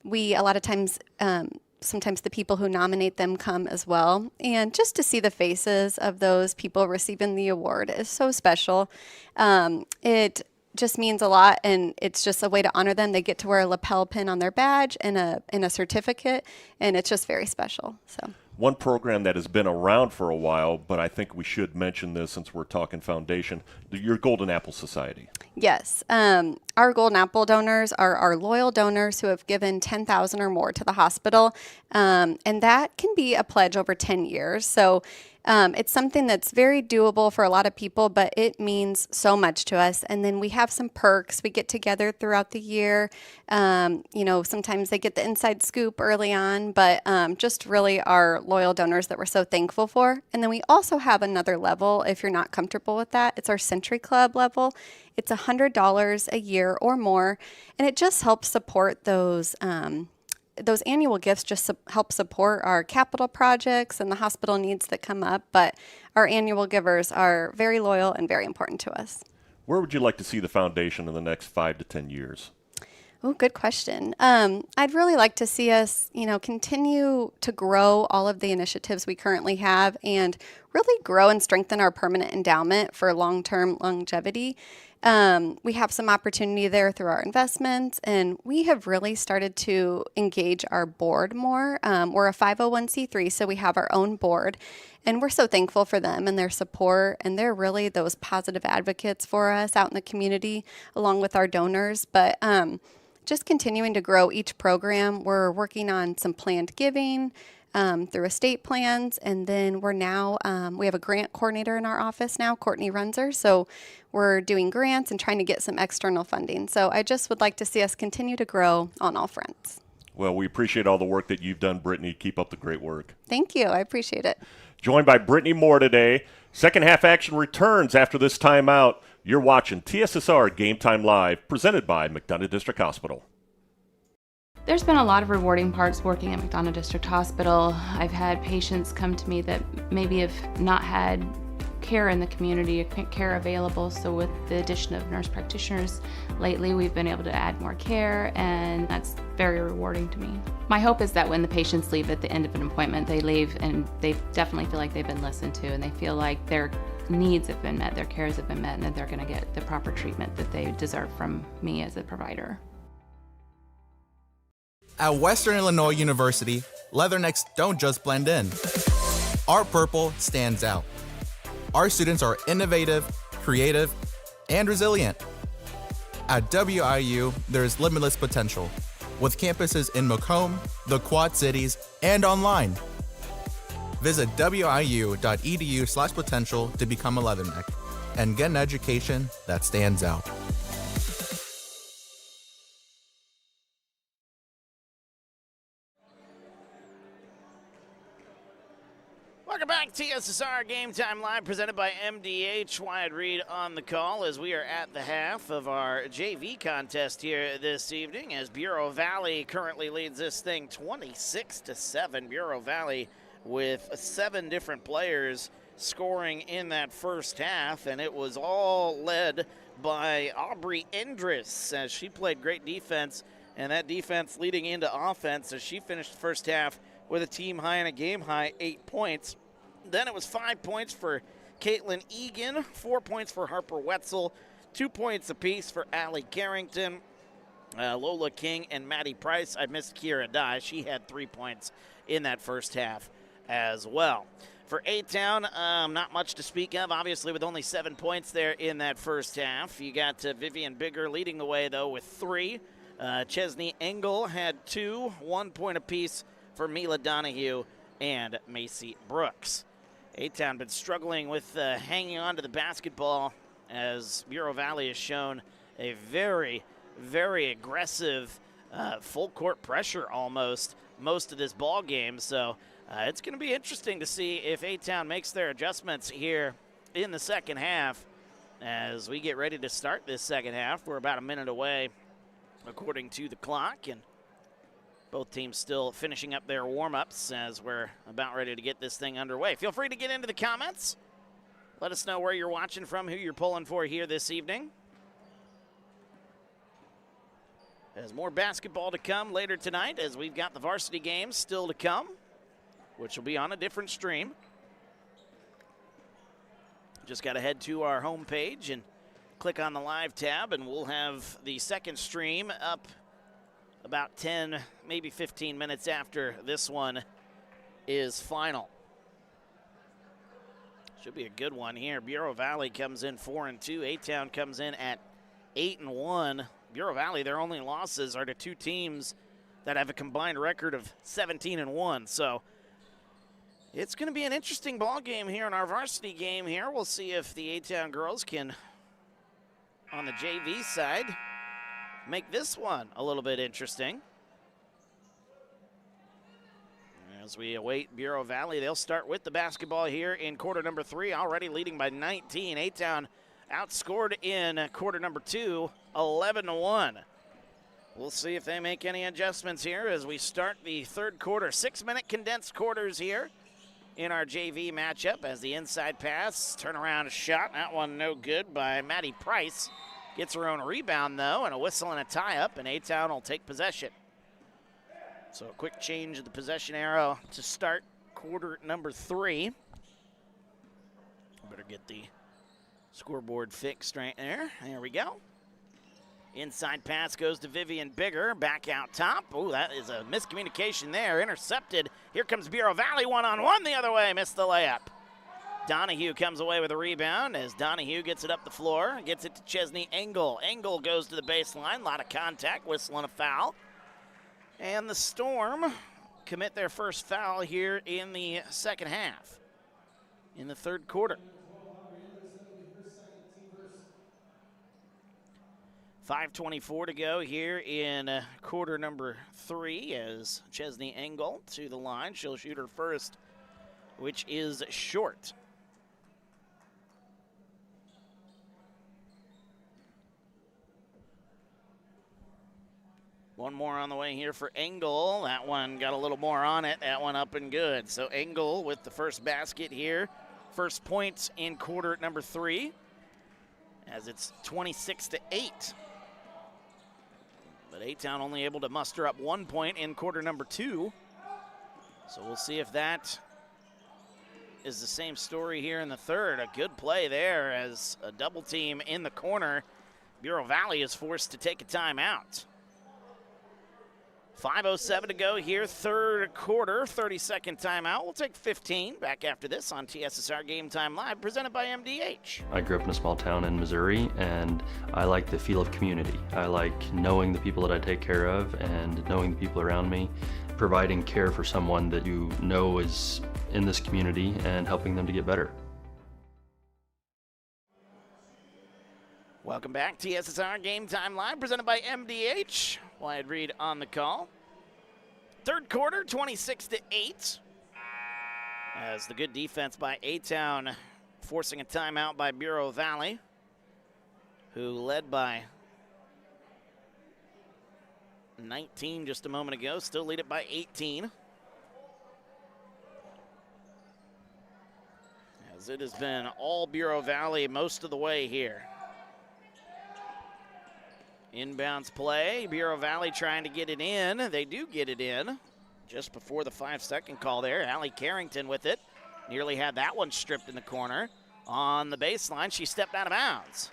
we a lot of times sometimes the people who nominate them come as well. And just to see the faces of those people receiving the award is so special. It just means a lot, and it's just a way to honor them. They get to wear a lapel pin on their badge and a certificate, and it's just very special. So. One program that has been around for a while, but I think we should mention this since we're talking foundation, your Golden Apple Society. Yes. Our Golden Apple donors are our loyal donors who have given $10,000 or more to the hospital, and that can be a pledge over 10 years. So it's something that's very doable for a lot of people, but it means so much to us. And then we have some perks. We get together throughout the year. Sometimes they get the inside scoop early on, but just really our loyal donors that we're so thankful for. And then we also have another level if you're not comfortable with that. It's our Century Club level. It's $100 a year or more, and it just helps support those annual gifts just help support our capital projects and the hospital needs that come up, but our annual givers are very loyal and very important to us. Where would you like to see the foundation in the next 5 to 10 years? Oh, good question. I'd really like to see us, continue to grow all of the initiatives we currently have and really grow and strengthen our permanent endowment for long-term longevity. We have some opportunity there through our investments, and we have really started to engage our board more. We're a 501c3, so we have our own board, and we're so thankful for them and their support, and they're really those positive advocates for us out in the community, along with our donors. But just continuing to grow each program. We're working on some planned giving through estate plans, and then we're now, we have a grant coordinator in our office now, Courtney Runzer, so we're doing grants and trying to get some external funding. So I just would like to see us continue to grow on all fronts. Well, we appreciate all the work that you've done, Brittany. Keep up the great work. Thank you. I appreciate it. Joined by Brittany Moore today. Second half action returns after this timeout. You're watching TSSR Game Time Live, presented by McDonough District Hospital. There's been a lot of rewarding parts working at McDonough District Hospital. I've had patients come to me that maybe have not had care in the community, care available. So with the addition of nurse practitioners lately, we've been able to add more care, and that's very rewarding to me. My hope is that when the patients leave at the end of an appointment, they leave and they definitely feel like they've been listened to, and they feel like their needs have been met, their cares have been met, and that they're going to get the proper treatment that they deserve from me as a provider. At Western Illinois University, leathernecks don't just blend in. Our purple stands out. Our students are innovative, creative, and resilient. At WIU, there's limitless potential, with campuses in Macomb, the Quad Cities, and online. Visit wiu.edu/potential to become a leatherneck and get an education that stands out. Welcome back, TSSR Game Time Live, presented by MDH. Wyatt Reed on the call as we are at the half of our JV contest here this evening, as Bureau Valley currently leads this thing 26-7. Bureau Valley with 7 different players scoring in that first half, and it was all led by Aubrey Endress as she played great defense, and that defense leading into offense as she finished the first half with a team high and a game high 8 points. Then it was 5 points for Caitlin Egan, 4 points for Harper Wetzel, 2 points apiece for Allie Carrington, Lola King, and Maddie Price. I missed Kira Dye. She had 3 points in that first half as well. For A-Town, not much to speak of, obviously, with only 7 points there in that first half. You got Vivian Bigger leading the way, though, with 3. Chesney Engel had 2, 1 point apiece for Mila Donahue and Macy Brooks. A-Town been struggling with hanging on to the basketball, as Bureau Valley has shown a very, very aggressive full court pressure almost most of this ball game. So it's going to be interesting to see if A-Town makes their adjustments here in the second half as we get ready to start this second half. We're about a minute away according to the clock, and both teams still finishing up their warm-ups as we're about ready to get this thing underway. Feel free to get into the comments. Let us know where you're watching from, who you're pulling for here this evening. There's more basketball to come later tonight, as we've got the varsity games still to come, which will be on a different stream. Just got to head to our homepage and click on the live tab, and we'll have the second stream up about 10, maybe 15 minutes after this one is final. Should be a good one here. Bureau Valley comes in 4-2. A-Town comes in at 8-1. Bureau Valley, their only losses are to 2 teams that have a combined record of 17-1. So it's going to be an interesting ball game here in our varsity game here. We'll see if the A-Town girls can, on the JV side, make this one a little bit interesting. As we await Bureau Valley, they'll start with the basketball here in quarter number 3, already leading by 19. A-Town outscored in quarter number 2, 11-1. We'll see if they make any adjustments here as we start the third quarter. 6-minute condensed quarters here in our JV matchup, as the inside pass, turnaround shot. That one no good by Maddie Price. Gets her own rebound, though, and a whistle and a tie-up, and A-Town will take possession. So a quick change of the possession arrow to start quarter number 3. Better get the Scoreboard fixed right there. There we go. Inside pass goes to Vivian Bigger, back out top. Oh, that is a miscommunication there. Intercepted. Here comes Bureau Valley one-on-one the other way. Missed the layup. Donahue comes away with a rebound as Donahue gets it up the floor. Gets it to Chesney Engel. Engel goes to the baseline. A lot of contact. Whistle and a foul. And the Storm commit their first foul here in the second half. In the third quarter. 5:24 to go here in quarter number 3 as Chesney Engel to the line. She'll shoot her first, which is short. One more on the way here for Engel. That one got a little more on it. That one up and good. So Engel with the first basket here. First points in quarter number 3 as it's 26-8. But A-Town only able to muster up 1 point in quarter number 2. So we'll see if that is the same story here in the third. A good play there as a double team in the corner. Bureau Valley is forced to take a timeout. 5:07 to go here, third quarter, 30-second timeout. We'll take 15 back after this on TSSR Game Time Live, presented by MDH. I grew up in a small town in Missouri, and I like the feel of community. I like knowing the people that I take care of and knowing the people around me, providing care for someone that you know is in this community and helping them to get better. Welcome back, TSSR Game Time Live, presented by MDH. Wyatt Reed on the call. Third quarter, 26-8. As the good defense by A-Town forcing a timeout by Bureau Valley, who led by 19 just a moment ago, still lead it by 18. As it has been all Bureau Valley most of the way here. Inbounds play, Bureau Valley trying to get it in. They do get it in just before the 5-second call there. Allie Carrington with it. Nearly had that one stripped in the corner. On the baseline, she stepped out of bounds.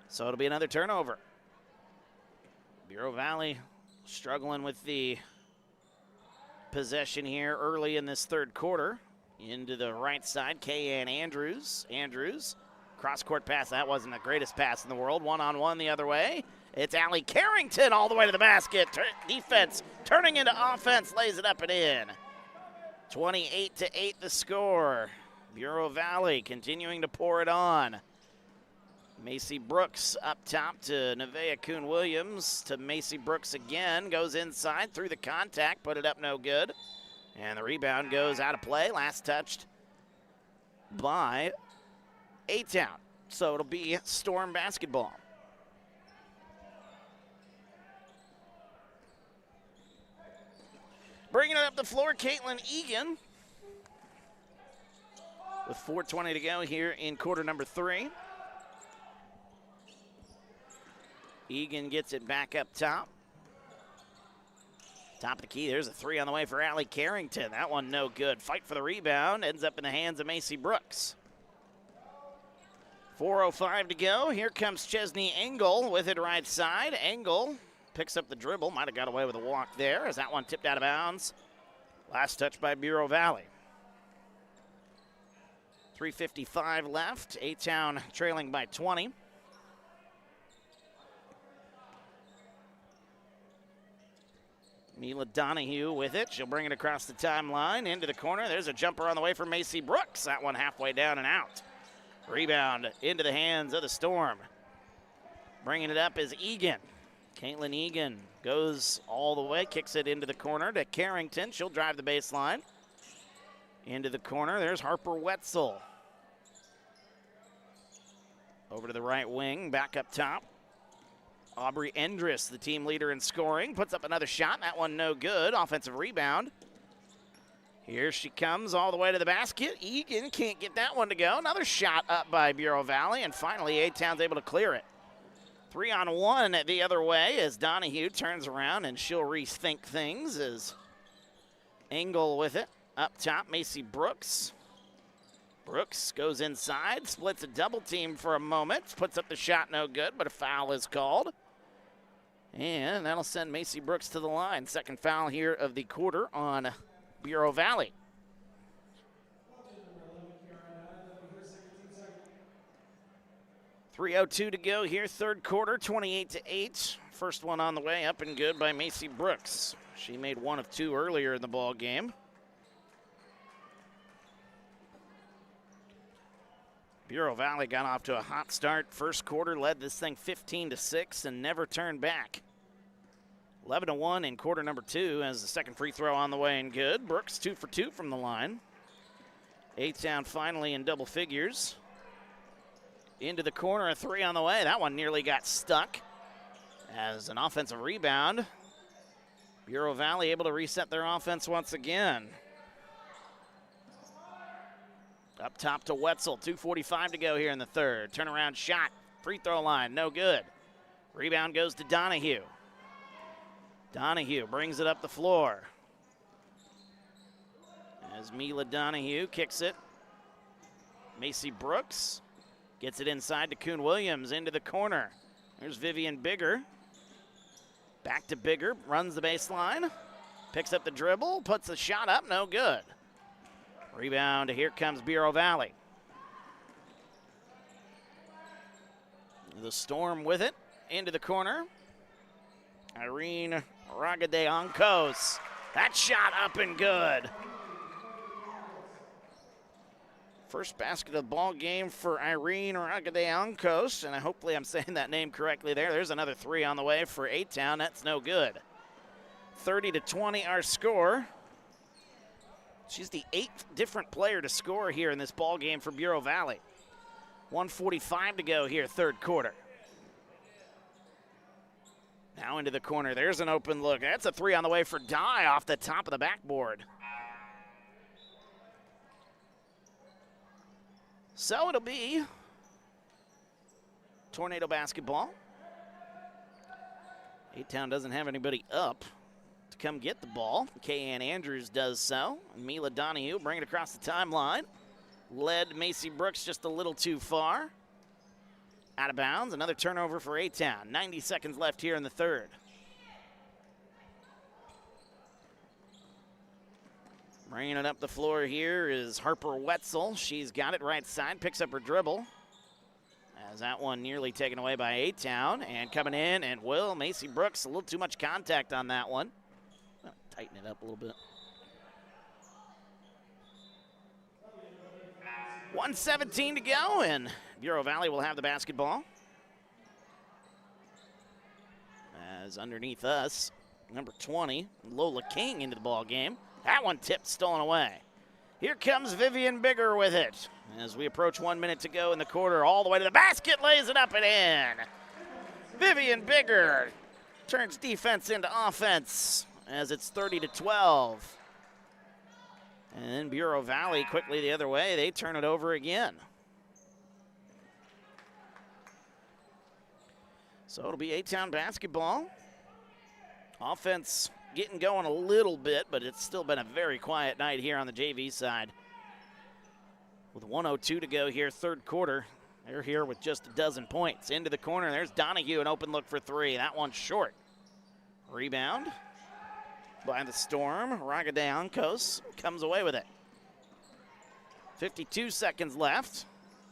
So it'll be another turnover. Bureau Valley struggling with the possession here early in this third quarter. Into the right side, Kayanne Andrews. Cross-court pass, that wasn't the greatest pass in the world. One-on-one the other way. It's Allie Carrington all the way to the basket. Defense turning into offense, lays it up and in. 28-8 the score. Bureau Valley continuing to pour it on. Macy Brooks up top to Nevaeh Kuhn-Williams to Macy Brooks again. Goes inside through the contact, put it up no good. And the rebound goes out of play. Last touched by A-Town. So it'll be Storm basketball. Bringing it up the floor, Caitlin Egan. With 4:20 to go here in quarter number 3. Egan gets it back up top. Top of the key, there's a 3 on the way for Allie Carrington. That one no good. Fight for the rebound, ends up in the hands of Macy Brooks. 4:05 to go. Here comes Chesney Engel with it right side. Engel picks up the dribble. Might have got away with a walk there as that one tipped out of bounds. Last touch by Bureau Valley. 3:55 left. A-Town trailing by 20. Mila Donahue with it. She'll bring it across the timeline into the corner. There's a jumper on the way for Macy Brooks. That one halfway down and out. Rebound into the hands of the Storm. Bringing it up is Egan. Caitlin Egan goes all the way, kicks it into the corner to Carrington. She'll drive the baseline. Into the corner, there's Harper Wetzel. Over to the right wing, back up top. Aubrey Endress, the team leader in scoring, puts up another shot. That one no good. Offensive rebound. Here she comes all the way to the basket. Egan can't get that one to go. Another shot up by Bureau Valley, and finally A-Town's able to clear it. 3-on-1 the other way as Donahue turns around, and she'll rethink things as Engel with it. Up top, Macy Brooks. Brooks goes inside, splits a double team for a moment, puts up the shot, no good, but a foul is called. And that'll send Macy Brooks to the line. Second foul here of the quarter on Bureau Valley. .302 to go here, third quarter, 28-8. First one on the way, up and good by Macy Brooks. She made one of two earlier in the ball game. Bureau Valley got off to a hot start. First quarter, led this thing 15-6 and never turned back. 11-1 in quarter number two as the second free throw on the way and good. Brooks 2 for 2 from the line. H-Town finally in double figures. Into the corner, a three on the way. That one nearly got stuck as an offensive rebound. Bureau Valley able to reset their offense once again. Up top to Wetzel, 2:45 to go here in the third. Turnaround shot, free throw line, no good. Rebound goes to Donahue. Donahue brings it up the floor. As Mila Donahue kicks it. Macy Brooks gets it inside to Kuhn Williams into the corner. There's Vivian Bigger. Back to Bigger, runs the baseline. Picks up the dribble, puts the shot up, no good. Rebound, here comes Bureau Valley. The Storm with it, into the corner. Irene Ragadeankos. That shot up and good. First basket of the ball game for Irene Ragadeankos, and hopefully I'm saying that name correctly there. There's another three on the way for A-Town. That's no good. 30-20 our score. She's the 8th different player to score here in this ball game for Bureau Valley. 1:45 to go here, third quarter. Now into the corner. There's an open look. That's a three on the way for Dye off the top of the backboard. So it'll be Tornado basketball. A-Town doesn't have anybody up to come get the ball. Kay-Ann Andrews does so. Mila Donahue bring it across the timeline. Led Macy Brooks just a little too far. Out of bounds, another turnover for A-Town. 90 seconds left here in the third. Bringing it up the floor here is Harper Wetzel. She's got it right side, picks up her dribble. As that one nearly taken away by A-Town. And coming in, and Macy Brooks, a little too much contact on that one. Tighten it up a little bit. 1:17 to go, and Bureau Valley will have the basketball. As underneath us, number 20, Lola King into the ball game. That one tipped, stolen away. Here comes Vivian Bigger with it. As we approach 1 minute to go in the quarter, all the way to the basket, lays it up and in. Vivian Bigger turns defense into offense as it's 30-12. And then Bureau Valley quickly the other way. They turn it over again. So it'll be A-Town basketball. Offense getting going a little bit, but it's still been a very quiet night here on the JV side. With 1:02 to go here, third quarter. They're here with just a dozen points. Into the corner, there's Donahue, an open look for three. That one's short. Rebound by the Storm. Ragadeankos comes away with it. 52 seconds left.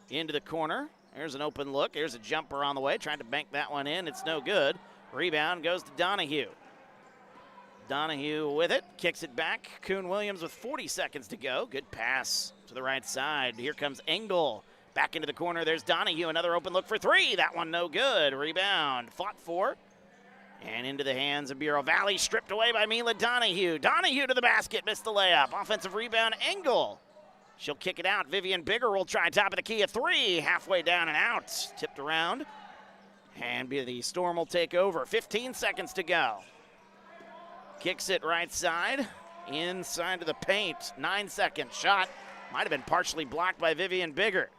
Into the corner. There's an open look. There's a jumper on the way. Trying to bank that one in. It's no good. Rebound goes to Donahue. Donahue with it. Kicks it back. Kuhn Williams with 40 seconds to go. Good pass to the right side. Here comes Engel. Back into the corner. There's Donahue. Another open look for three. That one no good. Rebound. Fought for. And into the hands of Bureau Valley, stripped away by Mila Donahue. Donahue to the basket, missed the layup. Offensive rebound, Engel. She'll kick it out. Vivian Bigger will try top of the key, a three. Halfway down and out. Tipped around. And the Storm will take over. 15 seconds to go. Kicks it right side. Inside of the paint. 9 seconds. Shot. Might have been partially blocked by Vivian Bigger.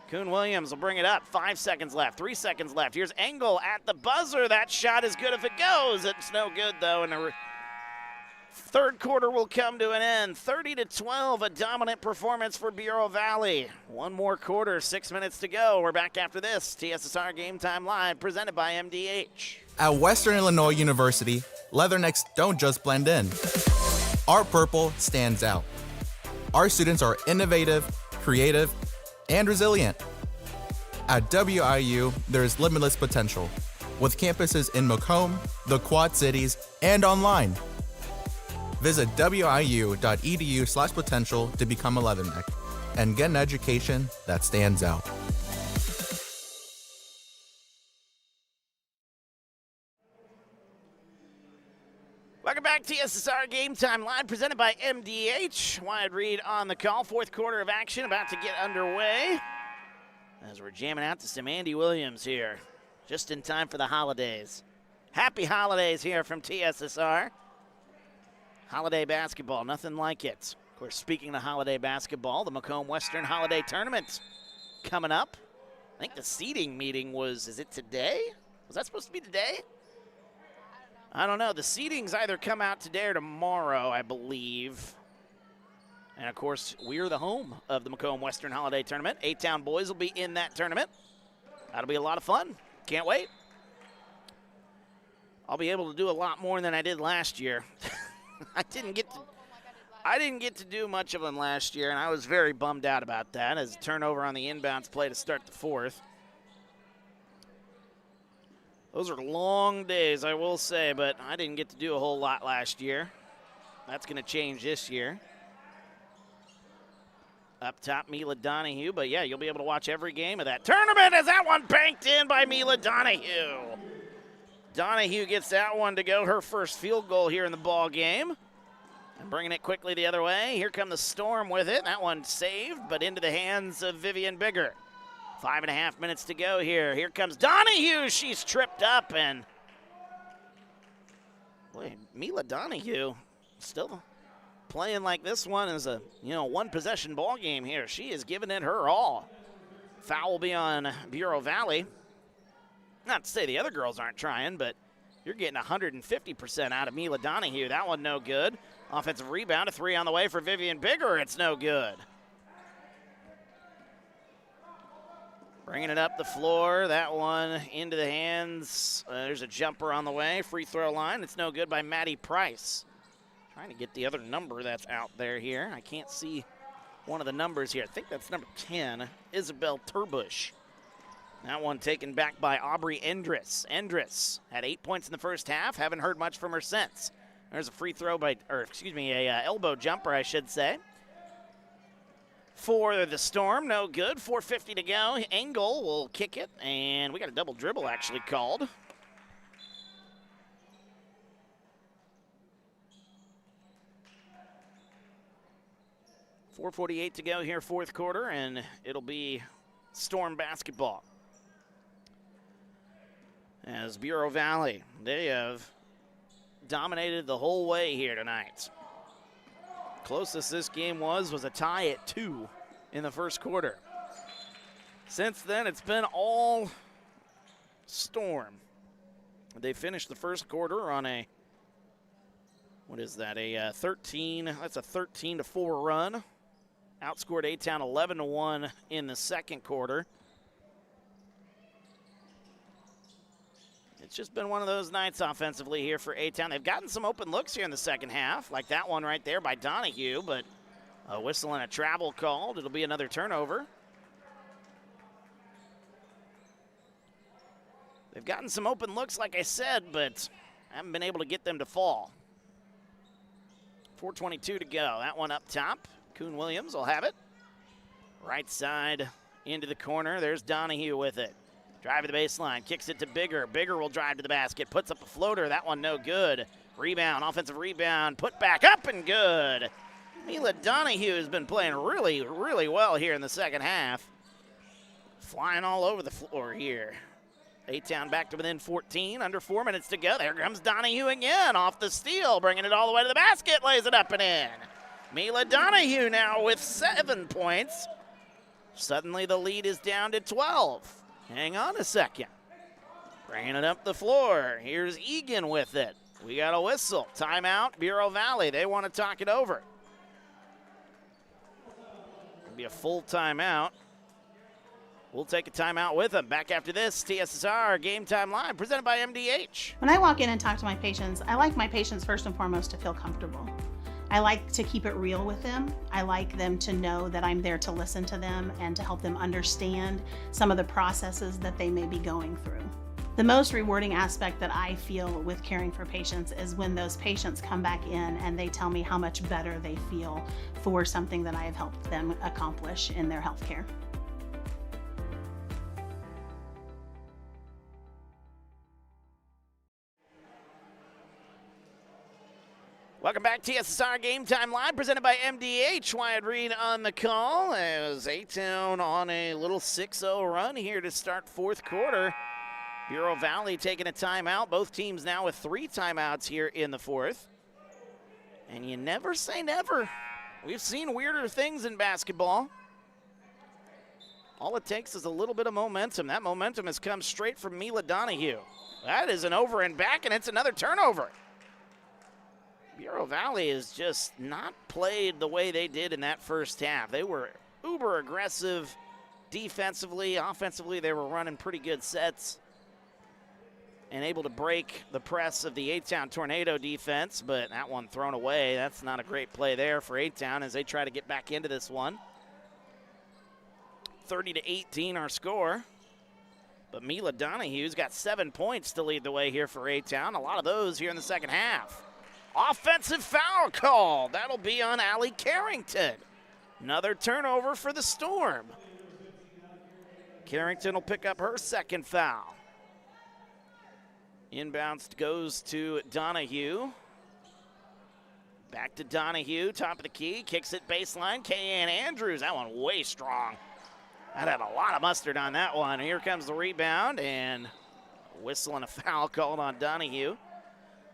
Kuhn Williams will bring it up. 5 seconds left. 3 seconds left. Here's Engel at the buzzer. That shot is good if it goes. It's no good, though. And Third quarter will come to an end. 30-12, a dominant performance for Bureau Valley. One more quarter, 6 minutes to go. We're back after this. TSSR Game Time Live, presented by MDH. At Western Illinois University, Leathernecks don't just blend in. Our purple stands out. Our students are innovative, creative, and resilient. At WIU, there is limitless potential, with campuses in Macomb, the Quad Cities, and online. Visit wiu.edu/potential to become a Leatherneck and get an education that stands out. Welcome back, TSSR Game Time Live, presented by MDH. Wyatt Reed on the call. Fourth quarter of action about to get underway as we're jamming out to some Andy Williams here, just in time for the holidays. Happy holidays here from TSSR. Holiday basketball, nothing like it. Of course, speaking of holiday basketball, the Macomb Western Holiday Tournament coming up. I think the seeding meeting is it today? Was that supposed to be today? I don't know. The seedings either come out today or tomorrow, I believe. And, of course, we're the home of the Macomb Western Holiday Tournament. A-Town boys will be in that tournament. That'll be a lot of fun. Can't wait. I'll be able to do a lot more than I did last year. I didn't get to do much of them last year, and I was very bummed out about that as a turnover on the inbounds play to start the fourth. Those are long days, I will say, but I didn't get to do a whole lot last year. That's going to change this year. Up top, Mila Donahue, but yeah, you'll be able to watch every game of that tournament as that one banked in by Mila Donahue. Donahue gets that one to go, her first field goal here in the ball game. And bringing it quickly the other way. Here come the Storm with it. That one saved, but into the hands of Vivian Bigger. 5.5 minutes to go here. Here comes Donahue. She's tripped up, and boy, Mila Donahue still playing like this one is a one-possession ball game here. She is giving it her all. Foul will be on Bureau Valley. Not to say the other girls aren't trying, but you're getting 150% out of Mila Donahue. That one no good. Offensive rebound, a three on the way for Vivian Bigger. It's no good. Bringing it up the floor. That one into the hands. There's a jumper on the way. Free throw line. It's no good by Maddie Price. Trying to get the other number that's out there here. I can't see one of the numbers here. I think that's number 10, Isabel Turbush. That one taken back by Aubrey Endress. Endress had 8 points in the first half. Haven't heard much from her since. There's a free throw elbow jumper, I should say. For the Storm, no good. 4:50 to go. Engel will kick it, and we got a double dribble actually called. .448 to go here, fourth quarter, and it'll be Storm basketball. As Bureau Valley, they have dominated the whole way here tonight. Closest this game was a tie at 2 in the first quarter. Since then, it's been all Storm. They finished the first quarter on a 13, that's a 13-4 run. Outscored A-Town 11-1 in the second quarter. It's just been one of those nights offensively here for A-Town. They've gotten some open looks here in the second half, like that one right there by Donahue, but a whistle and a travel called. It'll be another turnover. They've gotten some open looks, like I said, but haven't been able to get them to fall. 4:22 to go. That one up top. Kuhn Williams will have it. Right side into the corner. There's Donahue with it. Drive to the baseline, kicks it to Bigger. Bigger will drive to the basket, puts up a floater. That one no good. Rebound, offensive rebound, put back up and good. Mila Donahue has been playing really, really well here in the second half. Flying all over the floor here. A-Town back to within 14, under 4 minutes to go. There comes Donahue again off the steal, bringing it all the way to the basket, lays it up and in. Mila Donahue now with 7 points. Suddenly the lead is down to 12. Hang on a second. Bringing it up the floor. Here's Egan with it. We got a whistle. Timeout, Bureau Valley. They want to talk it over. It'll be a full timeout. We'll take a timeout with them. Back after this, TSSR Game Time Live, presented by MDH. When I walk in and talk to my patients, I like my patients first and foremost to feel comfortable. I like to keep it real with them. I like them to know that I'm there to listen to them and to help them understand some of the processes that they may be going through. The most rewarding aspect that I feel with caring for patients is when those patients come back in and they tell me how much better they feel for something that I have helped them accomplish in their healthcare. Welcome back, TSSR Game Time Live, presented by MDH. Wyatt Reed on the call as A-Town on a little 6-0 run here to start fourth quarter. Bureau Valley taking a timeout. Both teams now with 3 timeouts here in the fourth. And you never say never. We've seen weirder things in basketball. All it takes is a little bit of momentum. That momentum has come straight from Mila Donahue. That is an over and back, and it's another turnover. Bureau Valley has just not played the way they did in that first half. They were uber aggressive defensively. Offensively, they were running pretty good sets and able to break the press of the A-Town Tornado defense, but that one thrown away. That's not a great play there for A-Town as they try to get back into this one. 30-18 our score. But Mila Donahue's got 7 points to lead the way here for A-Town. A lot of those here in the second half. Offensive foul call. That'll be on Allie Carrington. Another turnover for the Storm. Carrington will pick up her second foul. Inbounds goes to Donahue. Back to Donahue, top of the key, kicks it baseline. Kayanne Andrews, that one way strong. That had a lot of mustard on that one. Here comes the rebound, and a whistle and a foul called on Donahue.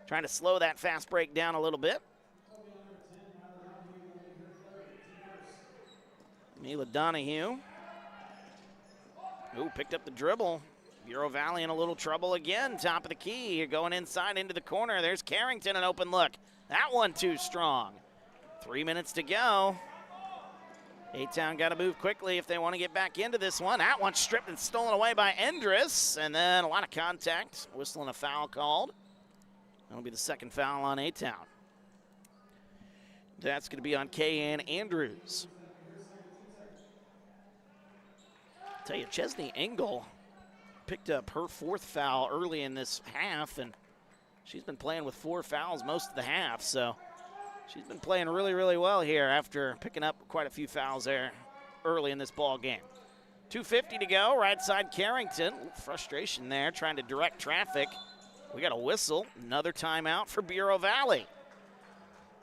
Trying to slow that fast break down a little bit. Mila Donahue. Ooh, picked up the dribble. Bureau Valley in a little trouble again. Top of the key. You're going inside into the corner. There's Carrington, an open look. That one too strong. 3 minutes to go. A-Town got to move quickly if they want to get back into this one. That one stripped and stolen away by Endress. And then a lot of contact. Whistle and a foul called. That'll be the second foul on A-Town. That's going to be on Kayanne Andrews. I'll tell you, Chesney Engel picked up her 4th foul early in this half, and she's been playing with 4 fouls most of the half, so she's been playing really, really well here after picking up quite a few fouls there early in this ball game. 2:50 to go, right side Carrington. Frustration there, trying to direct traffic. We got a whistle, another timeout for Bureau Valley.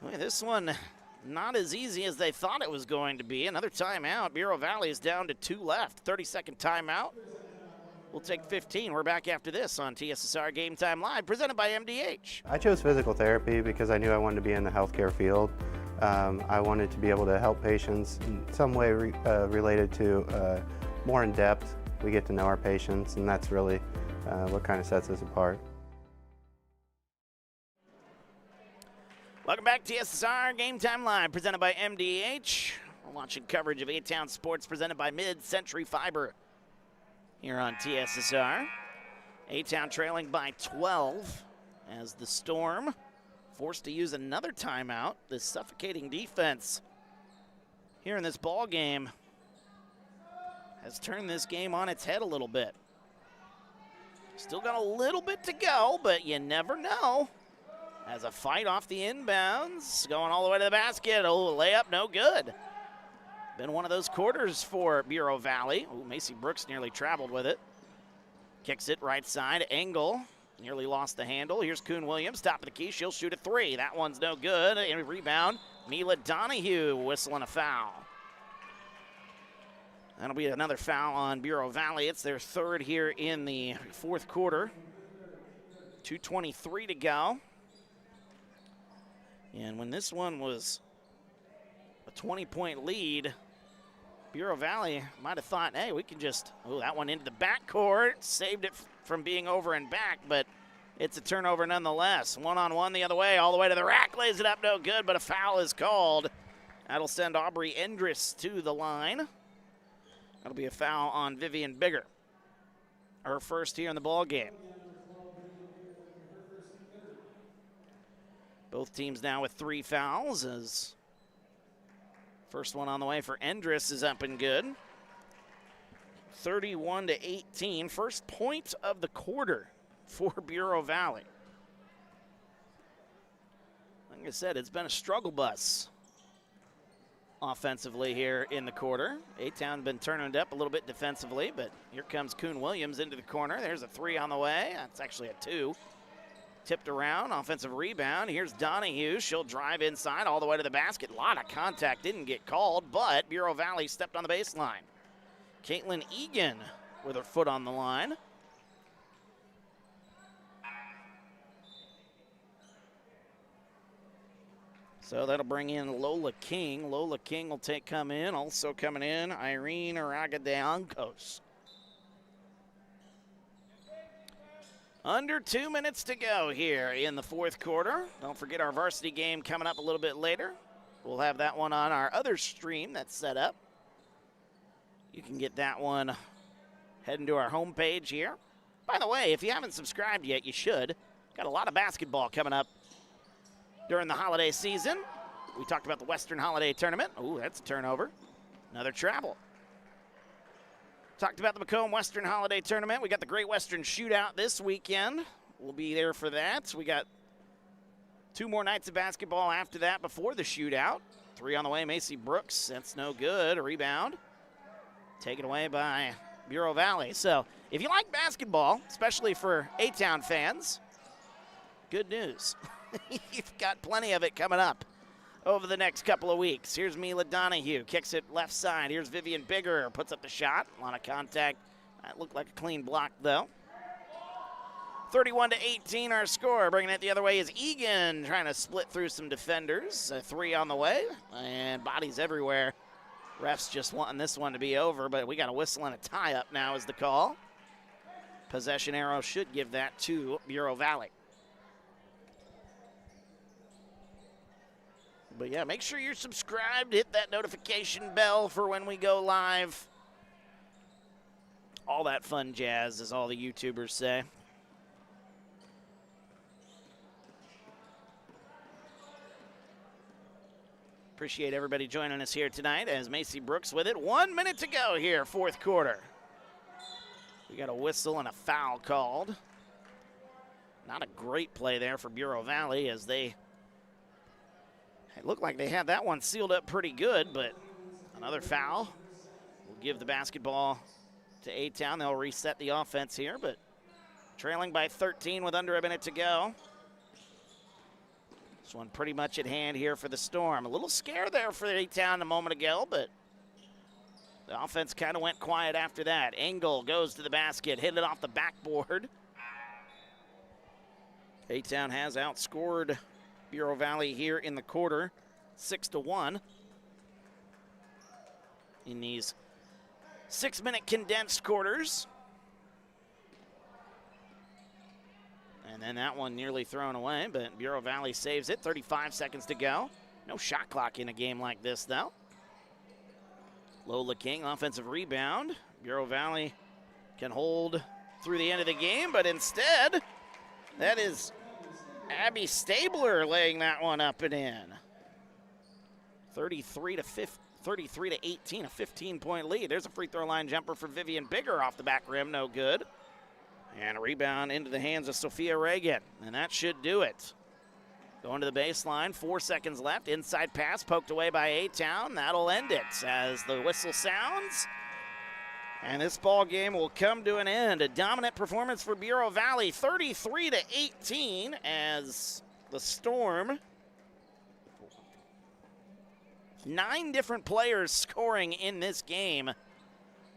Boy, this one not as easy as they thought it was going to be. Another timeout. Bureau Valley is down to 2 left. 30-second timeout. We'll take 15. We're back after this on TSSR Game Time Live, presented by MDH. I chose physical therapy because I knew I wanted to be in the healthcare field. I wanted to be able to help patients in some way related to more in depth. We get to know our patients, and that's really what kind of sets us apart. Welcome back to TSSR Game Time Live, presented by MDH. We're watching coverage of A-Town Sports presented by Mid-Century Fiber here on TSSR. A-Town trailing by 12 as the Storm forced to use another timeout. This suffocating defense here in this ball game has turned this game on its head a little bit. Still got a little bit to go, but you never know. As a fight off the inbounds, going all the way to the basket. Oh, layup, no good. Been one of those quarters for Bureau Valley. Oh, Macy Brooks nearly traveled with it. Kicks it right side. Engel nearly lost the handle. Here's Kuhn Williams, top of the key. She'll shoot a 3. That one's no good. And a rebound. Mila Donahue whistling a foul. That'll be another foul on Bureau Valley. It's their 3rd here in the 4th quarter. 2:23 to go. And when this one was a 20-point lead, Bureau Valley might have thought, hey, we can just, oh, that one into the backcourt, saved it from being over and back, but It's a turnover nonetheless. One-on-one the other way, all the way to the rack, lays it up, no good, but a foul is called. That'll send Aubrey Endress to the line. That'll be a foul on Vivian Bigger. Her first here in the ball game. Both teams now with 3 fouls as first one on the way for Endress is up and good. 31-18, first point of the quarter for Bureau Valley. Like I said, it's been a struggle bus offensively here in the quarter. A-Town been turning it up a little bit defensively, but here comes Kuhn Williams into the corner. There's a 3 on the way. That's actually a 2. Tipped around, offensive rebound. Here's Donahue. She'll drive inside all the way to the basket. A lot of contact, didn't get called, but Bureau Valley stepped on the baseline. Caitlin Egan with her foot on the line. So that'll bring in Lola King. Lola King will come in. Also coming in, Irene Aragadancos. Under 2 minutes to go here in the fourth quarter. Don't forget our varsity game coming up a little bit later. We'll have that one on our other stream that's set up. You can get that one heading to our homepage here. By the way, if you haven't subscribed yet, you should. Got a lot of basketball coming up during the holiday season. We talked about the Western Holiday Tournament. Ooh, that's a turnover. Another travel. Talked about the Macomb Western Holiday Tournament. We got the Great Western Shootout this weekend. We'll be there for that. We got 2 more nights of basketball after that before the shootout. 3 on the way, Macy Brooks. That's no good. A rebound. Taken away by Bureau Valley. So if you like basketball, especially for A-Town fans, good news. You've got plenty of it coming up over the next couple of weeks. Here's Mila Donahue, kicks it left side. Here's Vivian Bigger, puts up the shot. A lot of contact. That looked like a clean block, though. 31-18 our score. Bringing it the other way is Egan, trying to split through some defenders. A 3 on the way, and bodies everywhere. Refs just wanting this one to be over, but we got a whistle and a tie-up now is the call. Possession arrow should give that to Bureau Valley. But yeah, make sure you're subscribed. Hit that notification bell for when we go live. All that fun jazz, as all the YouTubers say. Appreciate everybody joining us here tonight as Macy Brooks with it. 1 minute to go here, fourth quarter. We got a whistle and a foul called. Not a great play there for Bureau Valley as it looked like they had that one sealed up pretty good, but another foul will give the basketball to A-Town. They'll reset the offense here, but trailing by 13 with under a minute to go. This one pretty much at hand here for the Storm. A little scare there for A-Town a moment ago, but the offense kind of went quiet after that. Engel goes to the basket, hit it off the backboard. A-Town has outscored Bureau Valley here in the quarter, 6-1. In these 6-minute condensed quarters. And then that one nearly thrown away, but Bureau Valley saves it. 35 seconds to go. No shot clock in a game like this, though. Lola King, offensive rebound. Bureau Valley can hold through the end of the game, but instead, that is Abby Stabler laying that one up and in. 33-18, a 15-point lead. There's a free throw line jumper for Vivian Bigger off the back rim, no good. And a rebound into the hands of Sophia Reagan, and that should do it. Going to the baseline, 4 seconds left. Inside pass poked away by A-Town. That'll end it as the whistle sounds. And this ball game will come to an end. A dominant performance for Bureau Valley, 33-18, as the Storm. 9 different players scoring in this game.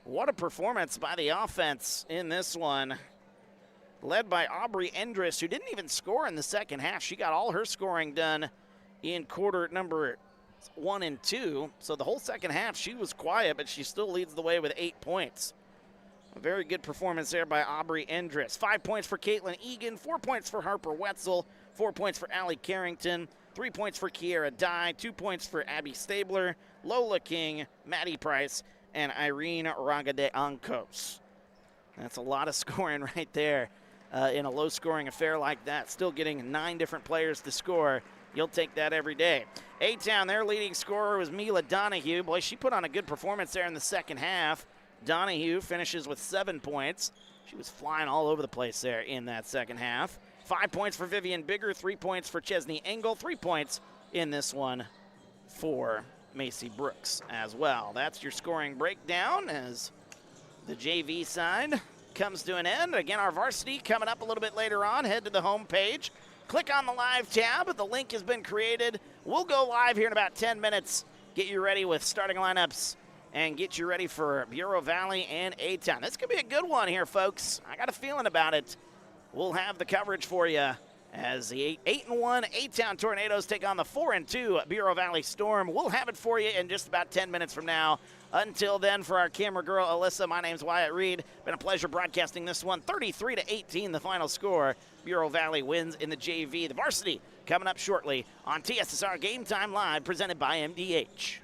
What a performance by the offense in this one. Led by Aubrey Endress, who didn't even score in the second half. She got all her scoring done in quarter number 1 and 2. So the whole second half, she was quiet, but she still leads the way with 8 points. A very good performance there by Aubrey Endress. 5 points for Caitlin Egan, 4 points for Harper Wetzel, 4 points for Allie Carrington, 3 points for Kiera Dye, 2 points for Abby Stabler, Lola King, Maddie Price, and Irene Raga de Ancos. That's a lot of scoring right there in a low-scoring affair like that. Still getting 9 different players to score. You'll take that every day. A-Town, their leading scorer was Mila Donahue. Boy, she put on a good performance there in the second half. Donahue finishes with 7 points. She was flying all over the place there in that second half. 5 points for Vivian Bigger, 3 points for Chesney Engel, 3 points in this one for Macy Brooks as well. That's your scoring breakdown as the JV side comes to an end. Again, our varsity coming up a little bit later on. Head to the home page. Click on the live tab. The link has been created. We'll go live here in about 10 minutes. Get you ready with starting lineups and get you ready for Bureau Valley and A-Town. This could be a good one here, folks. I got a feeling about it. We'll have the coverage for you as the 8-1 A-Town Tornadoes take on the 4-2 Bureau Valley Storm. We'll have it for you in just about 10 minutes from now. Until then, for our camera girl, Alyssa, my name's Wyatt Reed. Been a pleasure broadcasting this one. 33-18, the final score. Bureau Valley wins in the JV. The varsity coming up shortly on TSSR Game Time Live, presented by MDH.